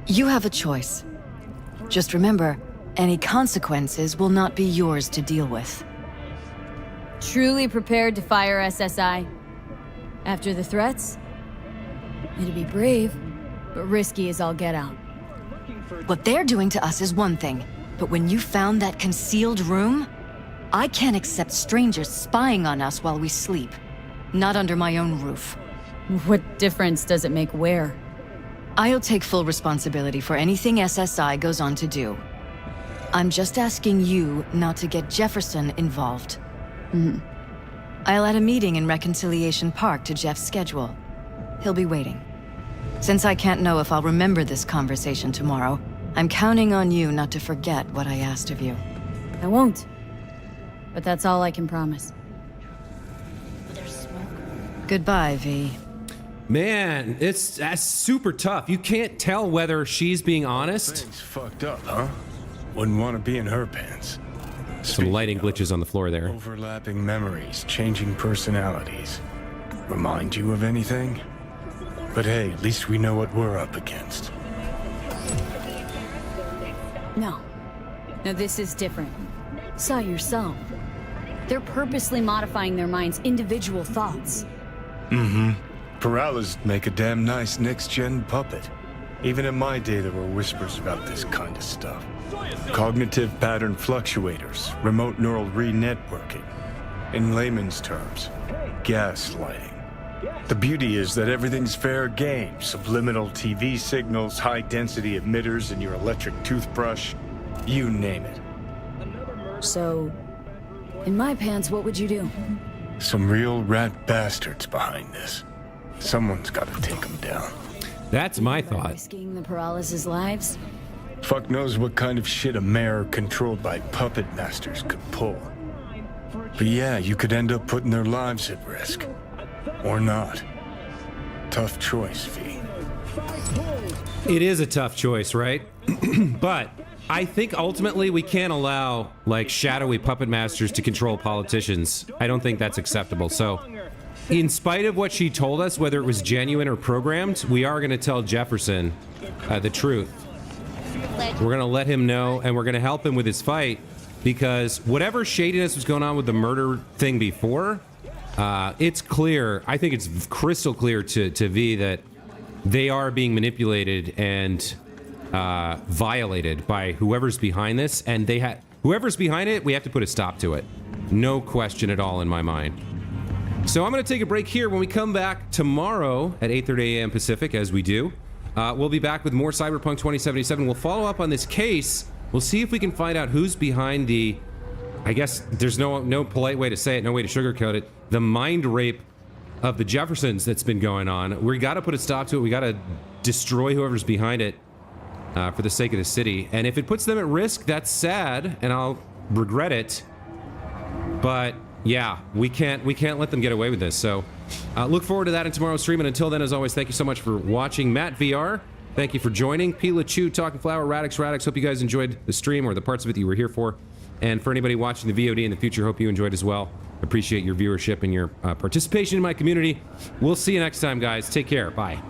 You have a choice. Just remember, any consequences will not be yours to deal with. Truly prepared to fire SSI? After the threats? It'd be brave, but risky as all get out. What they're doing to us is one thing, but when you found that concealed room, I can't accept strangers spying on us while we sleep. Not under my own roof. What difference does it make where? I'll take full responsibility for anything SSI goes on to do. I'm just asking you not to get Jefferson involved. I'll add a meeting in Reconciliation Park to Jeff's schedule. He'll be waiting. Since I can't know if I'll remember this conversation tomorrow, I'm counting on you not to forget what I asked of you. I won't. But that's all I can promise. Goodbye, V. Man, that's super tough. You can't tell whether she's being honest. Things fucked up, huh? Wouldn't want to be in her pants. Some lighting glitches on the floor there. Overlapping memories, changing personalities. Remind you of anything? But hey, at least we know what we're up against. No. No, this is different. Saw yourself. They're purposely modifying their minds' individual thoughts. Peralez make a damn nice next-gen puppet. Even in my day, there were whispers about this kind of stuff. Cognitive pattern fluctuators, remote neural re-networking. In layman's terms, gaslighting. The beauty is that everything's fair game. Subliminal TV signals, high-density emitters in your electric toothbrush. You name it. So, in my pants, what would you do? Some real rat bastards behind this. Someone's got to take them down. That's my thought. Risking the Peralez's lives? Fuck knows what kind of shit a mayor controlled by puppet masters could pull. But yeah, you could end up putting their lives at risk. Or not. Tough choice, V. It is a tough choice, right? But I think ultimately we can't allow, like, shadowy puppet masters to control politicians. I don't think that's acceptable. So, in spite of what she told us, whether it was genuine or programmed, we are going to tell Jefferson the truth. We're going to let him know, and we're going to help him with his fight, because whatever shadiness was going on with the murder thing before, it's clear, I think it's crystal clear to V that they are being manipulated and violated by whoever's behind this, and whoever's behind it, we have to put a stop to it. No question at all in my mind. So I'm going to take a break here. When we come back tomorrow at 8:30 a.m. Pacific, as we do, we'll be back with more Cyberpunk 2077. We'll follow up on this case. We'll see if we can find out who's behind the, I guess there's no polite way to say it, no way to sugarcoat it, the mind rape of the Jeffersons that's been going on. We got to put a stop to it. We got to destroy whoever's behind it for the sake of the city. And if it puts them at risk, that's sad, and I'll regret it. But yeah, we can't let them get away with this. So look forward to that in tomorrow's stream. And until then, as always, thank you so much for watching. Matt VR, thank you for joining. Pila Chu, Talking Flower, Radix, hope you guys enjoyed the stream or the parts of it that you were here for. And for anybody watching the VOD in the future, hope you enjoyed as well. Appreciate your viewership and your participation in my community. We'll see you next time, guys. Take care. Bye.